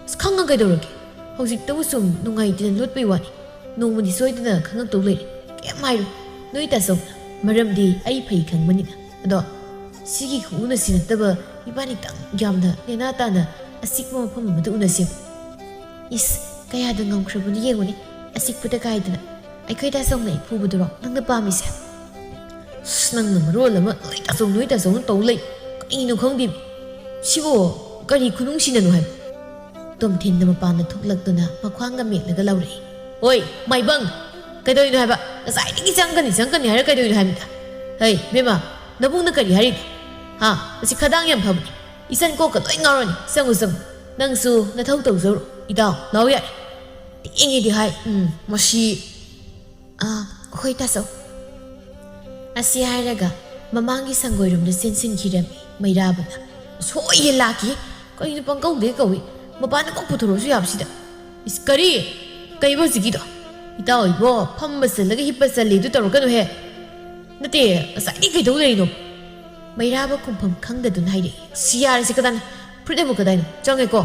ꯑꯁ ꯈꯪꯉ ꯀꯩꯗꯧꯔꯒꯦ ꯍꯧꯖꯤꯛꯇꯕꯨ ꯁꯨꯝ ꯅꯨꯡꯉꯥꯏꯇꯅ ꯂꯣꯠꯄꯩ ꯋꯥꯅꯤ ꯅꯣꯡꯃꯗꯤ ꯁꯣꯏꯗꯅ ꯈꯪꯉꯛꯇꯧ ꯂꯩꯔꯦ ꯀꯩꯝ ꯍꯥꯏꯔꯣ ꯅꯣꯏ ꯇꯥꯆꯧꯅ ꯃꯔꯝꯗꯤ ꯑꯩ ꯐꯩ ꯈꯪꯕꯅꯤꯅ ꯑꯗꯣ ꯁꯤꯒꯤ ꯈꯨꯎꯅꯁꯤ ꯅꯠꯇꯕ ꯏꯕꯥꯅꯤꯇꯪ ꯌꯥꯝꯅ ꯅꯦꯅꯥ ꯇꯥꯅ ꯑꯆꯤꯛꯄ ꯃꯐꯝ ꯑꯃꯗ ꯎꯅꯁꯦꯕ ꯏꯁ ꯀꯌꯥꯗ ꯉꯝꯈ꯭ꯔꯕꯅꯣ ꯌꯦꯡꯉꯨꯅꯦ ꯑꯆꯤꯛꯄꯗ ꯀꯥꯏꯗꯅ ꯑꯩꯈꯣꯏ ꯇꯥꯆꯧꯅ ꯑꯩ ꯐꯨꯕꯗꯨꯔꯣ ꯅꯪꯅ ꯄꯥꯝꯃꯤꯁꯦ ꯑꯁ ꯅꯪꯅ ꯃꯔꯣꯜ ꯑꯃ ꯅꯣꯏ ꯇꯥꯆꯧꯅ ꯇꯧ ꯂꯩ ꯀꯔꯤꯅꯣ ꯈꯪꯗꯦ ꯁꯤꯕꯨ ꯀꯔꯤ ꯈꯨꯅꯨꯡꯁꯤꯅꯅꯣ ꯍꯥꯏꯕ ꯇꯣꯝꯊꯤꯟꯅ ꯃꯄꯥꯟꯗ ꯊꯣꯛꯂꯛꯇꯨꯅ ꯃꯈ꯭ꯋꯥꯡꯒ ꯃꯦꯠꯂꯒ ꯂꯧꯔꯛꯏ ꯍꯣꯏ ꯃꯥꯏꯕꯪ ꯀꯩꯗꯧꯔꯤꯅꯣ ꯍꯥꯏꯕ ꯉꯁꯥꯏꯗꯒꯤ ꯆꯪꯒꯅꯤ ꯍꯥꯏꯔ ꯀꯩꯗꯧꯔꯤꯅꯣ ꯍꯥꯏꯕꯅꯤꯗ ꯍꯩ ꯕꯦꯝꯃ ꯅꯕꯨꯡꯅ ꯀꯔꯤ ꯍꯥꯏꯔꯤꯅꯣ ꯍꯥ ꯃꯁꯤ ꯈꯗꯥꯡ ꯌꯥꯝ ꯐꯕꯅꯤ ꯏꯆꯟ ꯀꯣꯛꯀ ꯂꯣꯏ ꯉꯥꯎꯔꯅꯤ ꯆꯪꯉꯨ ꯅꯪꯁꯨ ꯅꯊꯧ ꯇꯧꯖꯧꯔꯣ ꯏꯇꯥꯎ ꯂꯥꯎ ꯌꯥꯔꯦ ꯇꯦꯡꯉꯦꯗꯤ ꯍꯥꯏ ꯃꯁꯤ ꯍꯣꯏ ꯇꯥꯆꯧ ꯑꯁꯤ ꯍꯥꯏꯔꯒ ꯃꯃꯥꯡꯒꯤ ꯁꯪꯒꯣꯏꯔꯣꯝꯗ ꯆꯦꯟꯁꯤꯟꯈꯤꯔꯝꯃꯤ ꯃꯩꯔꯥꯕꯅ ꯁꯣꯏꯌꯦ ꯂꯥꯛꯈꯤ ꯀꯔꯤꯅꯣ ꯄꯪꯀꯧꯗꯦ ꯀꯧꯏ ꯃꯄꯥꯟꯗ ꯀꯣꯛ ꯄꯨꯊꯣꯔꯛꯑꯁꯨ ꯌꯥꯕꯁꯤꯗ ꯏꯁ ꯀꯩꯕ ꯍꯧꯖꯤꯛꯀꯤꯗꯣ ꯏꯇꯥꯎ ꯏꯕꯣ ꯐꯝꯕ ꯆꯜꯂꯒ ꯍꯤꯞꯄ ꯆꯜꯂꯤ ꯑꯗꯨ ꯇꯧꯔꯛꯀꯅꯨꯍꯦ ꯅꯠꯇꯦ ꯉꯁꯥꯏꯗꯤ ꯀꯩꯗꯧ ꯂꯩꯔꯤꯅꯣ ꯃꯩꯔꯥꯕ ꯈꯨꯝꯐꯝ ꯈꯪꯗꯗꯨꯅ ꯍꯥꯏꯔꯛꯏ ꯁꯤ ꯌꯥꯔꯁꯤ ꯀꯗꯥꯏꯅ ꯐꯨꯔꯤꯠ ꯑꯃꯨꯛ ꯀꯗꯥꯏꯅꯣ ꯆꯪꯉꯦꯀꯣ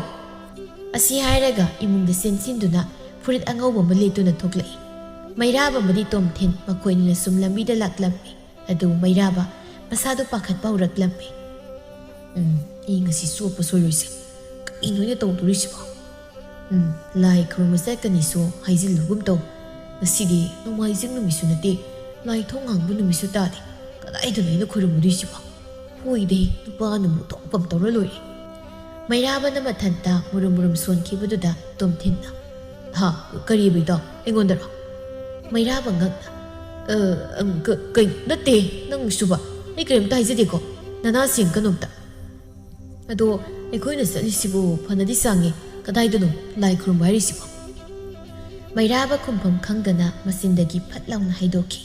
ꯑꯁꯤ ꯍꯥꯏꯔꯒ ꯏꯃꯨꯡꯗ ꯆꯦꯟꯁꯤꯟꯗꯨꯅ ꯐꯨꯔꯤꯠ ꯑꯉꯧꯕ ꯑꯃ ꯂꯤꯠꯇꯨꯅ ꯊꯣꯛꯂꯛꯏ ꯃꯩꯔꯥꯕ ꯑꯃꯗꯤ ꯇꯣꯝꯊꯤꯟ ꯃꯈꯣꯏꯅꯤꯅ ꯁꯨꯝ ꯂꯝꯕꯤꯗ ꯂꯥꯛꯂꯝꯃꯤ ꯑꯗꯨ ꯃꯩꯔꯥꯕ ꯃꯁꯥꯗꯨ ꯄꯥꯈꯠꯄ ꯍꯧꯔꯛꯂꯝꯃꯤ ꯑꯩ ꯉꯁꯤ ꯆꯣꯞꯄ ꯁꯣꯏꯔꯣꯏꯁꯦ ꯀꯔꯤꯅꯣ ꯑꯩꯅ ꯇꯧꯗꯣꯔꯤꯁꯤꯕꯣ ꯂꯥꯏ ꯈꯨꯔꯨꯝꯕ ꯆꯠꯀꯅꯤꯁꯨ ꯍꯥꯏꯖꯤꯜꯂꯨꯒꯨꯝ ꯇꯧ ꯉꯁꯤꯗꯤ ꯅꯣꯡꯃꯥꯏꯖꯤꯡ ꯅꯨꯃꯤꯠꯁꯨ ꯅꯠꯇꯦ ꯂꯥꯏ ꯊꯣꯡ ꯍꯥꯡꯕ ꯅꯨꯃꯤꯠꯁꯨ ꯇꯥꯗꯦ ꯀꯗꯥꯏꯗꯅꯣ ꯑꯩꯅ ꯈꯨꯔꯨꯝꯃꯨꯗꯣꯏꯁꯤꯕꯣ ꯍꯣꯏꯗꯦ ꯅꯨꯄꯥꯅ ꯊꯣꯛꯄ ꯑꯃ ꯇꯧꯔ ꯂꯣꯏꯔꯦ ꯃꯩꯔꯥꯕꯅ ꯃꯊꯟꯇ ꯃꯨꯔꯨꯝ ꯁꯣꯟꯈꯤꯕꯗꯨꯗ ꯇꯣꯝꯊꯤꯟꯅ ꯀꯔꯤꯕ ꯏꯇꯥꯎ ꯑꯩꯉꯣꯟꯗꯔꯣ ꯃꯩꯔꯥꯕ ꯉꯛꯅ ꯀꯩ ꯅꯠꯇꯦ ꯅꯪ ꯁꯨꯕ ꯑꯩ ꯀꯔꯤꯝꯇ ꯍꯥꯏꯖꯗꯦꯀꯣ ꯅꯅꯥ ꯁꯦꯡꯀꯅꯣꯝꯇ ꯑꯗꯣ ꯑꯩꯈꯣꯏꯅ ꯆꯠꯂꯤꯁꯤꯕꯨ ꯐꯅꯗꯤ ꯆꯥꯡꯉꯦ ꯀꯗꯥꯏꯗꯅꯣ ꯂꯥꯏ ꯈꯨꯔꯨꯝꯕ ꯍꯥꯏꯔꯤꯁꯤꯕꯣ ꯃꯩꯔꯥꯕ ꯈꯨꯝꯐꯝ ꯈꯪꯗꯅ ꯃꯆꯤꯟꯗꯒꯤ ꯐꯠ ꯂꯥꯎꯅ ꯍꯥꯏꯗꯣꯛꯈꯤ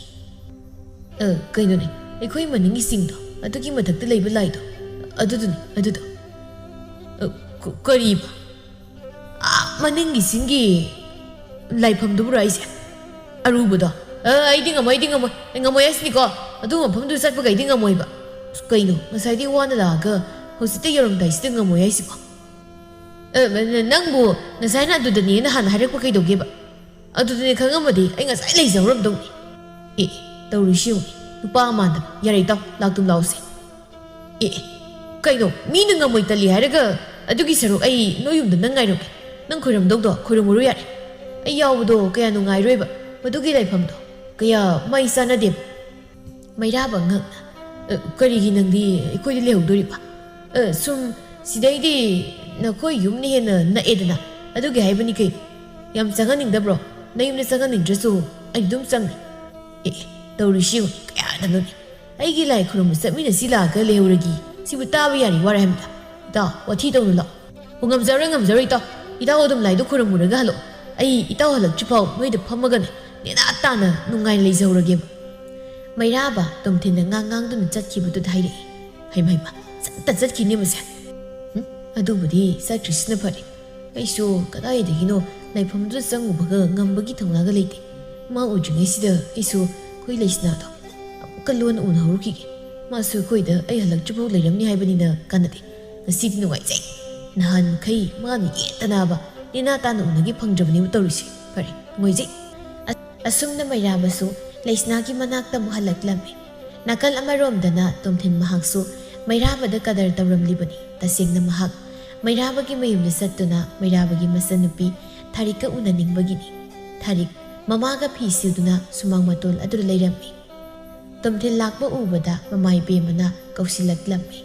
ꯀꯩꯅꯣꯅꯦ ꯑꯩꯈꯣꯏ ꯃꯅꯤꯡꯒꯤ ꯆꯤꯡꯗꯣ ꯑꯗꯨꯒꯤ ꯃꯊꯛꯇ ꯂꯩꯕ ꯂꯥꯏꯗꯣ ꯑꯗꯨꯗꯣ ꯀꯔꯤꯕ ꯃꯅꯤꯡꯒꯤ ꯆꯤꯡꯒꯤ ꯂꯥꯏꯐꯝꯗꯨꯕꯨꯔꯣ ꯑꯩꯁꯦ ꯑꯔꯨꯕꯗꯣ ꯑꯩꯗꯤ ꯉꯝꯃꯣꯏ ꯑꯩ ꯉꯝꯃꯣꯏ ꯍꯥꯏꯁꯤꯅꯤꯀꯣ ꯑꯗꯨ ꯃꯐꯝꯗꯨ ꯆꯠꯄꯒ ꯑꯩꯗꯤ ꯉꯝꯃꯣꯏꯕ ꯀꯩꯅꯣ ꯉꯁꯥꯏꯗꯤ ꯋꯥꯅ ꯂꯥꯛꯑꯒ ꯍꯧꯖꯤꯛꯇ ꯌꯧꯔꯝꯗꯥꯏꯁꯤꯗ ꯉꯝꯃꯣꯏ ꯍꯥꯏꯁꯤꯕꯣ ꯅꯪꯕꯨ ꯉꯁꯥꯏꯅ ꯑꯗꯨꯗꯅꯦꯅ ꯍꯥꯟꯅ ꯍꯥꯏꯔꯛꯄ ꯀꯩꯗꯧꯒꯦꯕ ꯑꯗꯨꯗꯅꯦ ꯈꯪꯉꯝꯃꯗꯤ ꯑꯩ ꯉꯁꯥꯏ ꯂꯩꯖꯍꯧꯔꯝꯗꯧꯅꯤ ꯇꯧꯔꯤꯁꯤ ꯌꯦꯡꯉꯨ ꯅꯨꯄꯥ ꯃꯥꯟꯗꯕ ꯌꯥꯔꯦ ꯏꯇꯥꯎ ꯂꯥꯛꯇꯨꯝ ꯂꯥꯛꯎꯁꯦ ꯀꯩꯅꯣ ꯃꯤꯅ ꯉꯝꯃꯣꯏ ꯇꯜꯂꯤ ꯍꯥꯏꯔꯒ ꯑꯗꯨꯒꯤ ꯁꯔꯨꯛ ꯑꯩ ꯅꯣꯏ ꯌꯨꯝꯗ ꯅꯪ ꯉꯥꯏꯔꯝꯒꯦ ꯅꯪ ꯈꯣꯏꯔꯝꯗꯧꯗꯣ ꯈꯣꯏꯔꯝꯃꯨꯔꯣ ꯌꯥꯔꯦ ꯑꯩ ꯌꯥꯎꯕꯗꯣ ꯀꯌꯥ ꯅꯨꯡꯉꯥꯏꯔꯣꯏꯕ ꯃꯗꯨꯒꯤ ꯂꯩꯐꯝꯗꯣ ꯀꯌꯥ ꯃꯩ ꯆꯥꯟꯅꯗꯦꯕ ꯃꯩꯔꯥꯕ ꯉꯛꯅ ꯀꯔꯤꯒꯤ ꯅꯪꯗꯤ ꯑꯩꯈꯣꯏꯗ ꯂꯩꯍꯧꯗꯣꯔꯤꯕ ꯁꯨꯝ ꯁꯤꯗꯩꯗꯤ ꯅꯈꯣꯏ ꯌꯨꯝꯅ ꯍꯦꯟꯅ ꯅꯛꯑꯦꯗꯅ ꯑꯗꯨꯒꯤ ꯍꯥꯏꯕꯅꯤ ꯀꯩꯅꯣ ꯌꯥꯝ ꯆꯪꯍꯟꯅꯤꯡꯗꯕ꯭ꯔோ ꯅꯌꯨꯝꯗ ꯆꯪꯍꯟꯅꯤꯡꯗ꯭ꯔꯁꯨ ꯑꯩ ꯑꯗꯨꯝ ꯆꯪꯉꯦ ꯇꯧꯔꯤꯁꯤ ꯌꯦꯡꯉꯨ ꯀꯌꯥꯗꯅꯣꯅꯦ ꯑꯩꯒꯤ ꯂꯥꯏ ꯈꯨꯔꯨꯝꯕ ꯆꯠꯃꯤꯟꯅꯁꯤ ꯂꯥꯛꯑꯒ ꯂꯩꯍꯧꯔꯒꯤ ꯁꯤꯕꯨ ꯇꯥꯕ ꯌꯥꯔꯤ ꯋꯥꯔꯦ ꯍꯥꯏꯕꯗ ꯏꯇꯥꯎ ꯋꯥꯊꯤ ꯇꯧꯅ ꯂꯥꯛꯑꯣ ꯉꯝꯖꯔꯣꯏ ꯏꯇꯥꯎ ꯑꯗꯨꯝ ꯂꯥꯏꯗꯣ ꯈꯨꯔꯨꯝꯃꯨꯔꯒ ꯍꯜꯂꯛꯑꯣ ꯑꯩ ꯏꯇꯥꯎ ꯍꯜꯂꯛꯇ꯭ꯔꯤꯐꯥꯎ ꯅꯣꯏꯗ ꯐꯝꯃꯒꯅꯦ ꯅꯦꯅꯥ ꯇꯥꯅ ꯅꯨꯡꯉꯥꯏꯅ ꯂꯩꯖꯍꯧꯔꯒꯦꯕ ꯃꯩꯔꯥꯕ ꯇꯣꯝꯊꯤꯟꯅ ꯉꯥꯡꯗꯨꯅ ꯆꯠꯈꯤꯕꯗꯨꯗ ꯍꯥꯏꯔꯛꯏ ꯍꯩꯃ ꯆꯠꯈꯤꯅꯦ ꯃꯁꯦ ꯑꯗꯨꯕꯨꯗꯤ ꯆꯠꯈ꯭ꯔꯤꯁꯤꯅ ꯐꯔꯦ ꯑꯩꯁꯨ ꯀꯗꯥꯏꯗꯒꯤꯅꯣ ꯂꯩꯐꯝꯗꯨꯗ ꯆꯪꯉꯨꯕꯒ ꯉꯝꯕꯒꯤ ꯊꯧꯅꯥꯒ ꯂꯩꯇꯦ ꯃꯥ ꯎꯗ꯭ꯔꯤꯉꯩꯁꯤꯗ ꯑꯩꯁꯨ ꯑꯩꯈꯣꯏ ꯂꯩꯁꯅꯥꯗꯣ ꯑꯃꯨꯛꯀ ꯂꯣꯟꯅ ꯎꯅꯍꯧꯔꯨꯈꯤꯒꯦ ꯃꯥꯁꯨ ꯑꯩꯈꯣꯏꯗ ꯑꯩ ꯍꯜꯂꯛꯇ꯭ꯔꯤꯐꯥꯎ ꯂꯩꯔꯝꯅꯤ ꯍꯥꯏꯕꯅꯤꯅ ꯀꯥꯟꯅꯗꯦ ꯉꯁꯤꯗꯤ ꯅꯨꯡꯉꯥꯏꯖꯩ ꯅꯍꯥꯟ ꯃꯈꯩ ꯃꯥꯅ ꯌꯦꯠꯇꯅꯥꯕ ꯅꯦꯅꯥ ꯇꯥꯅ ꯎꯅꯒꯦ ꯐꯪꯗ꯭ꯔꯕꯅꯦꯕ ꯇꯧꯔꯤꯁꯦ ꯐꯔꯦ ꯅꯨꯡꯉꯥꯏꯖꯩ ꯑꯁꯨꯝꯅ ꯃꯩꯔꯥꯕꯁꯨ ꯂꯩꯁꯅꯥꯒꯤ ꯃꯅꯥꯛꯇ ꯑꯃꯨꯛ ꯍꯜꯂꯛꯂꯝꯃꯤ ꯅꯥꯀꯜ ꯑꯃꯔꯣꯝꯗꯅ ꯇꯣꯝꯊꯤꯟ ꯃꯍꯥꯛꯁꯨ ꯃꯩꯔꯥꯕꯗ ꯀꯗꯔ ꯇꯧꯔꯝꯂꯤꯕꯅꯤ ꯇꯁꯦꯡꯅ ꯃꯍꯥꯛ ꯃꯩꯔꯥꯕꯒꯤ ꯃꯌꯨꯝꯗ ꯆꯠꯇꯨꯅ ꯃꯩꯔꯥꯕꯒꯤ ꯃꯆꯟꯅꯨꯄꯤ ꯊꯥꯔꯤꯛꯀ ꯎꯅꯅꯤꯡꯕꯒꯤꯅꯤ ꯊꯥꯔꯤꯛ ꯃꯃꯥꯒ ꯐꯤ ꯁꯤꯗꯨꯅ ꯁꯨꯃꯥꯡ ꯃꯇꯣꯜ ꯑꯗꯨꯗ ꯂꯩꯔꯝꯃꯤ ꯇꯣꯝꯊꯤꯟ ꯂꯥꯛꯄ ꯎꯕꯗ ꯃꯃꯥꯏ ꯏꯕꯦꯝꯃꯅ ꯀꯧꯁꯤꯜꯂꯛꯂꯝꯃꯤ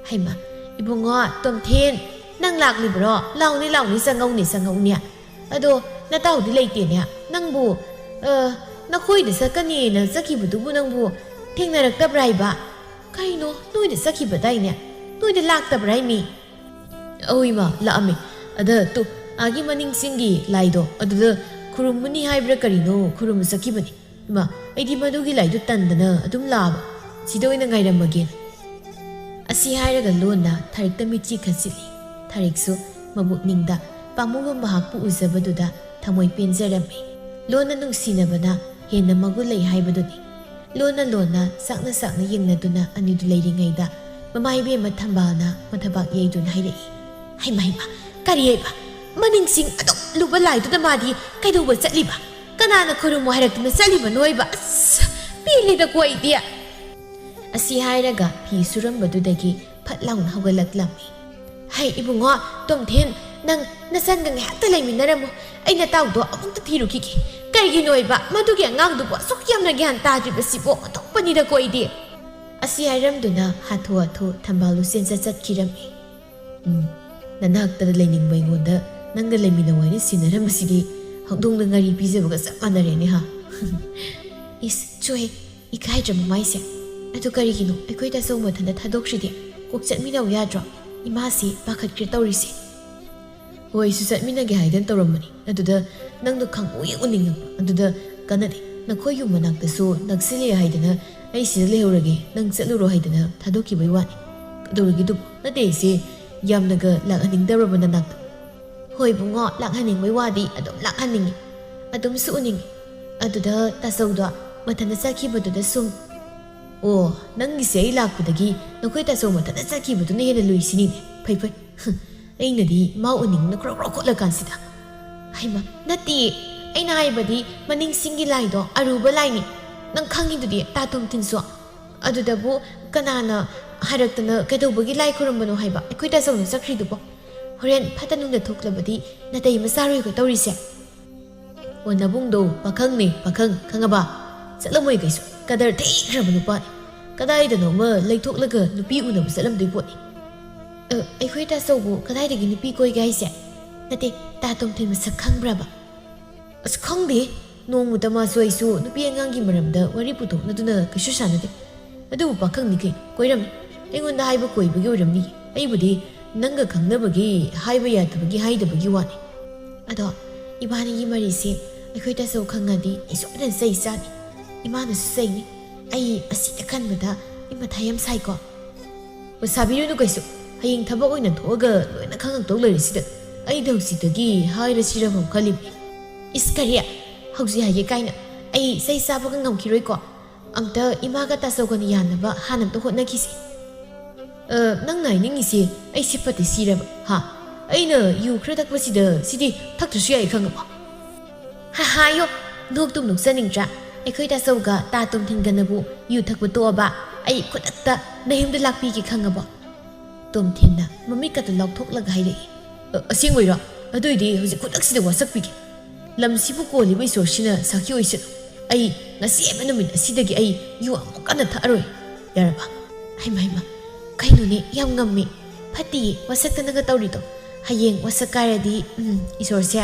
ꯍꯩꯃ ꯏꯕꯨꯡꯉꯣ ꯇꯣꯝꯊꯤꯟ nang laklibro launi sangauni ado nataudi leitene nangbu nakhoi de sakani na sakibudu nangbu thengnaraktabrai ba kaino noi de sakibadai ne noi de laktabrai mi oima laami ada tu agi maning singi laido adu kurumuni haibra karino kurum sakibani ma aidi madugi laido tandana adum laba sidoina ngairamage asi hairaga lona tharikta michi khasili thariksu mabukningda pamuba mahakpu uzabaduda thamoi penjarami lona nungsinabana henna magulai haibaduni lona sakna yengnaduna anidu leiringaida mamaibe mathambana mathabak yeidun hairei haima kari heba maning sing adok luba laiduda madi kaidoba chatliba kanana khurumu hairakna chatliba noiba pilida ko idea asi hairaga phi surambadudagi phatlaun hawalaklami hai ibungo tomthen nang nasan gang hakta laiminaramu aina tawdo amukta thiru kiki kaigi noiba madugi angangdu bo sokyamna gyan tadribasibo atokpanida ko idea asi hairamduna hatho thambalu sensa chatkirami nanakta laining baingoda nanga laimina wani sinaramsidi hangdongna ngari pijabaga samanarene ha is choy ikai jamamaise adu karigino aikoida somathanda thadokshidi kok chatminaw yadro imasi pakhatkri tawrisi hoi su chatminage haidan tawramani aduda nangdo khangbu yeguning aduda kanadi nakhoi yu manakta so naksili haidana ai sida lehorage nang chatluro haidana thadoki bai wani kadurigi du nate se yamnaga lakhaning darabana nak hoi bungo lakhaning bai wadi adum lakhaning adum suuning aduda tasawda mathana sakhibaduda sum oh nangi sei lakpudagi nakoi tasaw mathana sakhibaduna hena luisini phai ainadi mau uning na kro khotla kansida haima nati aina haibadi maning singi laido aruba laini nang khangidudi tatum tinso adudabu kanana haraktana kaidobagi lai khurambano haiba aikoi tasaw na sakridubo horen phatanungda thoklabadi natai masaroi ko tawrise onabungdo pakhang khangaba chalamoi kaisu kadar theikrabanu pa kadai da noma leithoklaga nupi unabu chalamdoi poni aikoi tasaw bu kadai dagi nupi koi gaise nate tatum tin masak khangbraba as khangde nongu tama soisu nupi angangi maramda wari puto naduna kishu sanade adu pakhang ni kai koiram engonda haiba koibagi oramni aibudi nanga khangnabagi haiba yadabagi haidabagi wani ado ibani marisi aikoi tasaw khangadi isodan sei sani imana sei ai asita khanbada imathayam saiko wasabiru nu kaisu haying thabak oina thoga loina khangak tok lerisida ai dawsidagi haira siramam khalib iskaria hauji hage kaina ai sei sabaga ngamkhiroi ko amta imaga tasawgani yanaba hanam to hotna kisi nang nai ningisi ai sipati siraba ha aina yu khradak basida sidi thakthsu yai khangaba ha yo noktum nuksaningra aikoi tasawga tatum thinganabu yu thakba toba ai khudakta nahimda lakpi ki khangaba tom thinna mami ka to lokthok laga haire asing oira aduidi hoji khudaksida wasakpi ki lamsibu ko libai sorsina sakhi oisu ai ngasi emanumit asidagi ai yu amukana tharoi yaraba ai maima kaino ne yam ngammi phati wasakta naga tawrido hayeng wasakaradi isorse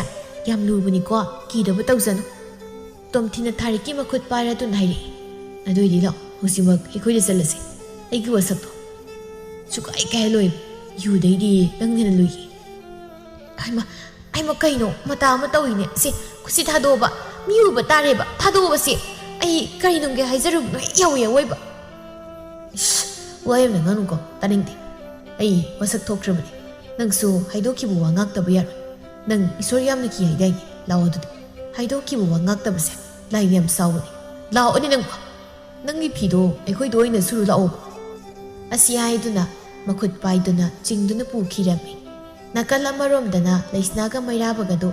yam lubuni ko kidabu tawjanu tom thina thariki makhut para tu nairi aduidi lo husimak ikoi de salase ai gi wasakto sukai kai loi yu dei di nang ne lui ai ma kaino mata ma tawine se kusi thado ba miu ba tare ba thado ba se ai kaino ge haizaru no yaw wai ba wai na nganu ko taningti ai wasak thoktrabani nang su haidoki bu wangak ta bayar nang isor yam na ki haidai lawo du haidoki bu wangak ta base lai yam sawani lawo ni nang gi phido aikoi doina suru lawo asi haiduna makhut paiduna chingduna pukhirami nakala maromdana leisnaga mairabagado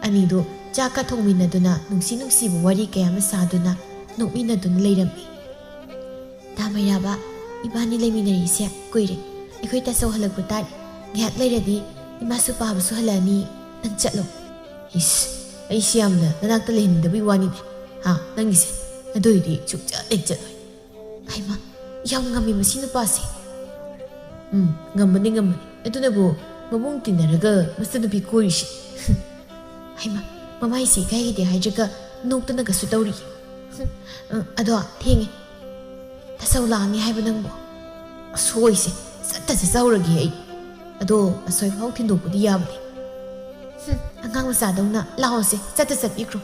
anido chaka thongminaduna nungsi bu wari kayama saduna nokminaduna leirami tamairaba ibani leiminari se koire aikoi ta sohalak butai ngak leiradi imasu pa basu halani nang chatlo is ai siamna nanakta lehindabi wani ha nangise adoidi chukcha ekjaloi aima yam ngami masinu pase ngambani adunabu ꯃꯕꯨꯡ ꯇꯤꯟꯅꯔꯒ ꯃꯆꯟꯅꯨꯄꯤ ꯀꯣꯏꯔꯤꯁꯤ ꯍꯩꯃ ꯃꯃꯥꯏꯁꯤ ꯏꯀꯥꯏꯒꯤꯗꯦ ꯍꯥꯏꯗ꯭ꯔꯒ ꯅꯣꯛꯇꯅꯒꯁꯨ ꯇꯧꯔꯤ ꯑꯗꯣ ꯊꯦꯡꯉꯦ ꯇꯥꯆꯧ ꯂꯥꯛꯑꯅꯤ ꯍꯥꯏꯕ ꯅꯪꯕꯣ ꯑꯁꯣꯏꯁꯦ ꯆꯠꯇ ꯆꯠꯆꯧꯔꯒꯦ ꯑꯩ ꯑꯗꯣ ꯑꯁꯣꯏꯐꯥꯎ ꯊꯤꯟꯗꯣꯛꯄꯗꯤ ꯌꯥꯕꯅꯤ ꯑꯉꯥꯡ ꯃꯆꯥꯗꯧꯅ ꯂꯥꯛꯑꯣꯁꯦ ꯆꯠꯇ ꯆꯠꯄꯤꯈ꯭ꯔꯣ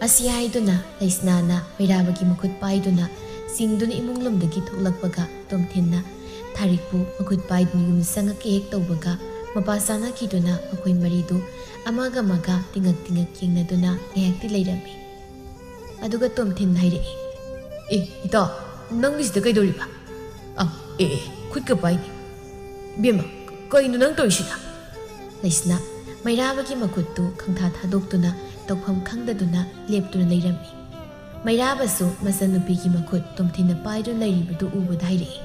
ꯑꯁꯤ ꯍꯥꯏꯗꯨꯅ ꯂꯩꯁꯅꯥꯅ ꯃꯩꯔꯥꯕꯒꯤ ꯃꯈꯨꯠ ꯄꯥꯏꯗꯨꯅ ꯆꯤꯡꯗꯨꯅ ꯏꯃꯨꯡꯂꯣꯝꯗꯒꯤ ꯊꯣꯛꯂꯛꯄꯒ ꯇꯣꯝꯊꯤꯟꯅ ꯊꯥꯔꯤꯛꯄꯨ ꯃꯈꯨꯠ ꯄꯥꯏꯗꯨꯅ ꯌꯨꯝ ꯆꯪꯉꯛꯀꯦ ꯍꯦꯛ ꯇꯧꯕꯒ ꯃꯄꯥ ꯆꯥꯅꯈꯤꯗꯨꯅ ꯃꯈꯣꯏ ꯃꯔꯤꯗꯨ ꯑꯃꯒ ꯑꯃꯒ ꯇꯤꯡꯉꯛ ꯇꯤꯡꯉꯛ ꯌꯦꯡꯅꯗꯨꯅ ꯉꯥꯏꯍꯥꯛꯇꯤ ꯂꯩꯔꯝꯃꯤ ꯑꯗꯨꯒ ꯇꯣꯝꯊꯤꯟ ꯍꯥꯏꯔꯛꯏ ꯏꯇꯥꯎ ꯅꯪꯒꯤꯁꯤꯗ ꯀꯩꯗꯧꯔꯤꯕ ꯈꯨꯠꯀ ꯄꯥꯏꯅꯤ ꯏꯕꯦꯝꯃ ꯀꯩꯅꯣ ꯅꯪ ꯇꯧꯔꯤꯁꯤꯅ ꯂꯩꯁꯅꯥ ꯃꯩꯔꯥꯕꯒꯤ ꯃꯈꯨꯠꯇꯨ ꯈꯪꯊꯥ ꯊꯥꯗꯣꯛꯇꯨꯅ ꯇꯧꯐꯝ ꯈꯪꯗꯗꯨꯅ ꯂꯦꯞꯇꯨꯅ ꯂꯩꯔꯝꯃꯤ ꯃꯩꯔꯥꯕꯁꯨ ꯃꯆꯟꯅꯨꯄꯤꯒꯤ ꯃꯈꯨꯠ ꯇꯣꯝꯊꯤꯟꯅ ꯄꯥꯏꯗꯨꯅ ꯂꯩꯔꯤꯕꯗꯨ ꯎꯕꯗ ꯍꯥꯏꯔꯛꯏ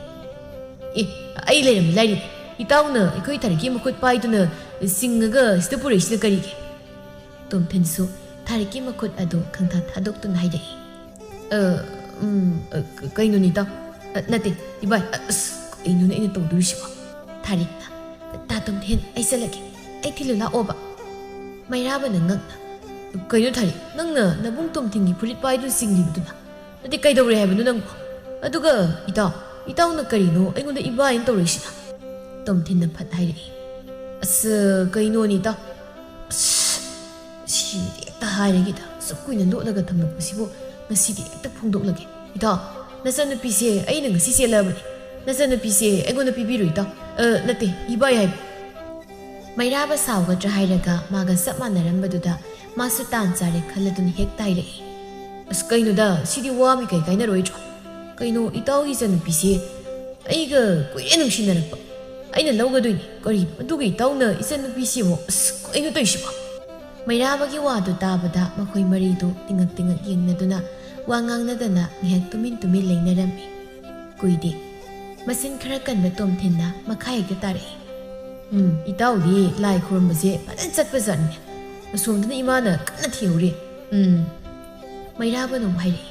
ꯑꯩ ꯂꯩꯔꯝꯃꯤ ꯂꯥꯏꯔꯤꯅꯤ ꯏꯇꯥꯎꯅ ꯑꯩꯈꯣꯏ ꯊꯥꯔꯤꯛꯀꯤ ꯃꯈꯨꯠ ꯄꯥꯏꯗꯨꯅ ꯆꯤꯡꯉꯒ ꯁꯤꯗ ꯄꯨꯔꯛꯏꯁꯤꯅ ꯀꯔꯤꯒꯤ ꯇꯣꯝꯊꯤꯟꯁꯨ ꯊꯥꯔꯤꯛꯀꯤ ꯃꯈꯨꯠ ꯑꯗꯨ ꯈꯪꯊꯥ ꯊꯥꯗꯣꯛꯇꯨꯅ ꯍꯥꯏꯔꯛꯏ ꯀꯩꯅꯣꯅꯤ ꯏꯇꯥꯎ ꯅꯠꯇꯦ ꯏꯕꯥꯏ ꯀꯩꯅꯣꯅꯦ ꯑꯩꯅ ꯇꯧꯗꯣꯔꯤꯁꯤꯕꯣ ꯊꯥꯔꯤꯛꯅ ꯇꯥ ꯇꯣꯝꯊꯤꯟ ꯑꯩ ꯆꯠꯂꯒꯦ ꯑꯩ ꯊꯤꯜꯂꯨ ꯂꯥꯛꯑꯣꯕ ꯃꯩꯔꯥꯕꯅ ꯉꯛꯅ ꯀꯩꯅꯣ ꯊꯥꯔꯤꯛ ꯅꯪꯅ ꯅꯕꯨꯡ ꯇꯣꯝꯊꯤꯟꯒꯤ ꯐꯨꯔꯤꯠ ꯄꯥꯏꯗꯨꯅ ꯆꯤꯡꯂꯤꯕꯗꯨꯅ ꯅꯠꯇꯦ ꯀꯩꯗꯧꯔꯦ ꯍꯥꯏꯕꯅꯣ ꯅꯪꯕꯨ ꯑꯗꯨꯒ ꯏꯇꯥꯎꯅ ꯀꯔꯤꯅꯣ ꯑꯩꯉꯣꯟꯗ ꯏꯕꯥꯏꯅ ꯇꯧꯔꯛꯏꯁꯤꯅ ꯇꯣꯝꯊꯤꯟꯅ ꯐꯠ ꯍꯥꯏꯔꯛꯏ ꯀꯩꯅꯣꯅꯤ ꯏꯇꯥꯎ ꯁꯤꯗꯤ ꯍꯦꯛꯇ ꯍꯥꯏꯔꯒꯦꯗ ꯑꯁꯨꯛ ꯀꯨꯏꯅ ꯂꯣꯠꯂꯒ ꯊꯝꯂꯛꯄꯁꯤꯕꯨ ꯉꯁꯤꯗꯤ ꯍꯦꯛꯇ ꯐꯣꯡꯗꯣꯛꯂꯒꯦ ꯏꯇꯥꯎ ꯅꯆꯟꯅꯨꯄꯤꯁꯦ ꯑꯩꯅ ꯉꯁꯤ ꯆꯦꯜꯂꯛꯑꯕꯅꯤ ꯅꯆꯟꯅꯨꯄꯤꯁꯦ ꯑꯩꯉꯣꯟꯗ ꯄꯤꯕꯤꯔꯨ ꯏꯇꯥꯎ ꯅꯠꯇꯦ ꯏꯕꯥꯏ ꯍꯥꯏꯕ ꯃꯩꯔꯥꯕ ꯁꯥꯎꯒꯗ꯭ꯔꯥ ꯍꯥꯏꯔꯒ ꯃꯥꯒ ꯆꯞ ꯃꯥꯟꯅꯔꯝꯕꯗꯨꯗ ꯃꯥꯁꯨ तान चारे खलदुन हेक ताइरई अस कइनुदा सिदि वामी कई काइनरोइद्रो कइनो इताउगी जनुपिसे अइगा कुइरे नुंसिनरप अइना लौगदुइनि करि अदुगा इताउना इजनुपिसिमो अस कइनो तइसिबो मैराबगी वादु ताबदा मखोइ मरिदु तिंगक तिंगक येंगनदुना वा ngangnadana ngihak tumin tumin leinarami kuide masin khara kanba tomthinna makhai ga tare itaudi lai khurumbaje padan chatpa jarne asomduna imana kanna theuri mairaba nom hairi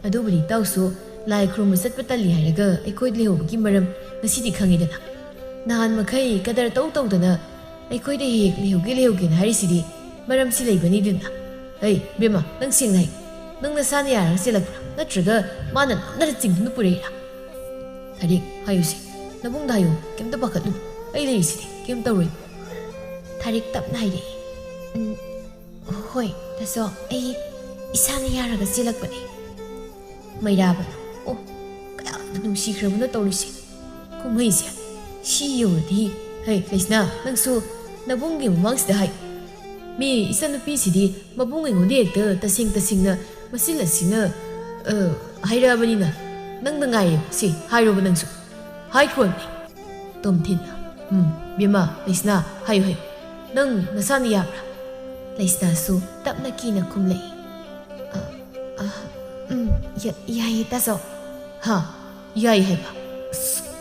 adubri tausu lai khurumba chatpa tali hairaga aikoi lehobgi maram ngasidi khangidana nahan makhai kadar tau tawdana aikoi de hek lehoge na harisidi maram si leibani dina hey bema nang singai nang nasana yara silakra natraga mana namna chingduna pureira Tarik hayusi nabung dayo kemta pakatlu ai leisidi kem tawroi Tarik tapna hairi hoi taso ai isana yara ga silakpani mairaba oh kaya nungsikrabuna tawrisi kumhaisi si yordi hey leisna nangsu nabunggi mamangsida hai mi isanupi sidi mabung engode ekta tasingna masillasina hairabanina nang nangai si hairoba nangsu haikhoni tomthinna bima leisna hayu hayu nang nasani yabra leisna su tapna kina khumlei yai taso ha yai haiba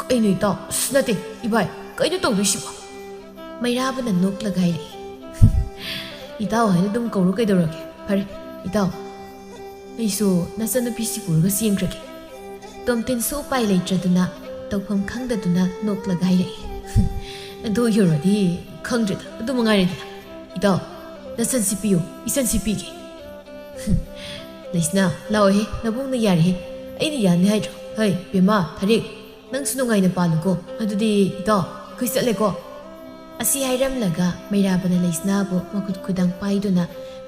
kainu ta snate ibai kainu tawdisiba mairabana noklaga hairi itaw haina dum kawru kaidorage fare itaw aisu nasanupi sipurga siengkrage tomtin su pai leitraduna tawpham khangdaduna noklaga hairi ado yorodi khangdrida adu mangairida itaw nasan sipiyo isan sipige leisna law he nabung na yari he aini yani haidro hai bema Tarik nang sunungai na palugo adudi itaw khuisale ko asi hairam laga mairabana leisna bo makut khudang paiduna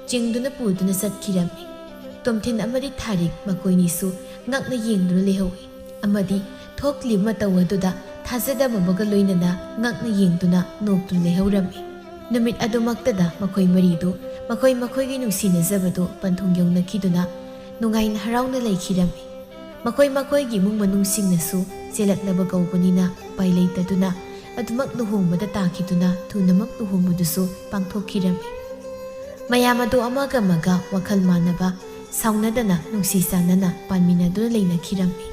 chingduna puduna satkirami tomthin amadi Tarik makoini su ngakna yengduna lehowi amadi thokli matawaduda thajada mabaga loinana ngakna yengduna noktun lehorami numit adumaktada makoi maridu makoi gi nungsina zabadu panthong yongna khiduna nungain harauna leikhirami makoi gi mung manung singnasu selaknaba gaubanina pai leitaduna adumak luhongbada takhiduna thunamak luhongudusu pangthokhirami mayamadu amaga wakhal manaba saunadana nungsi sanana panminaduna leina khirami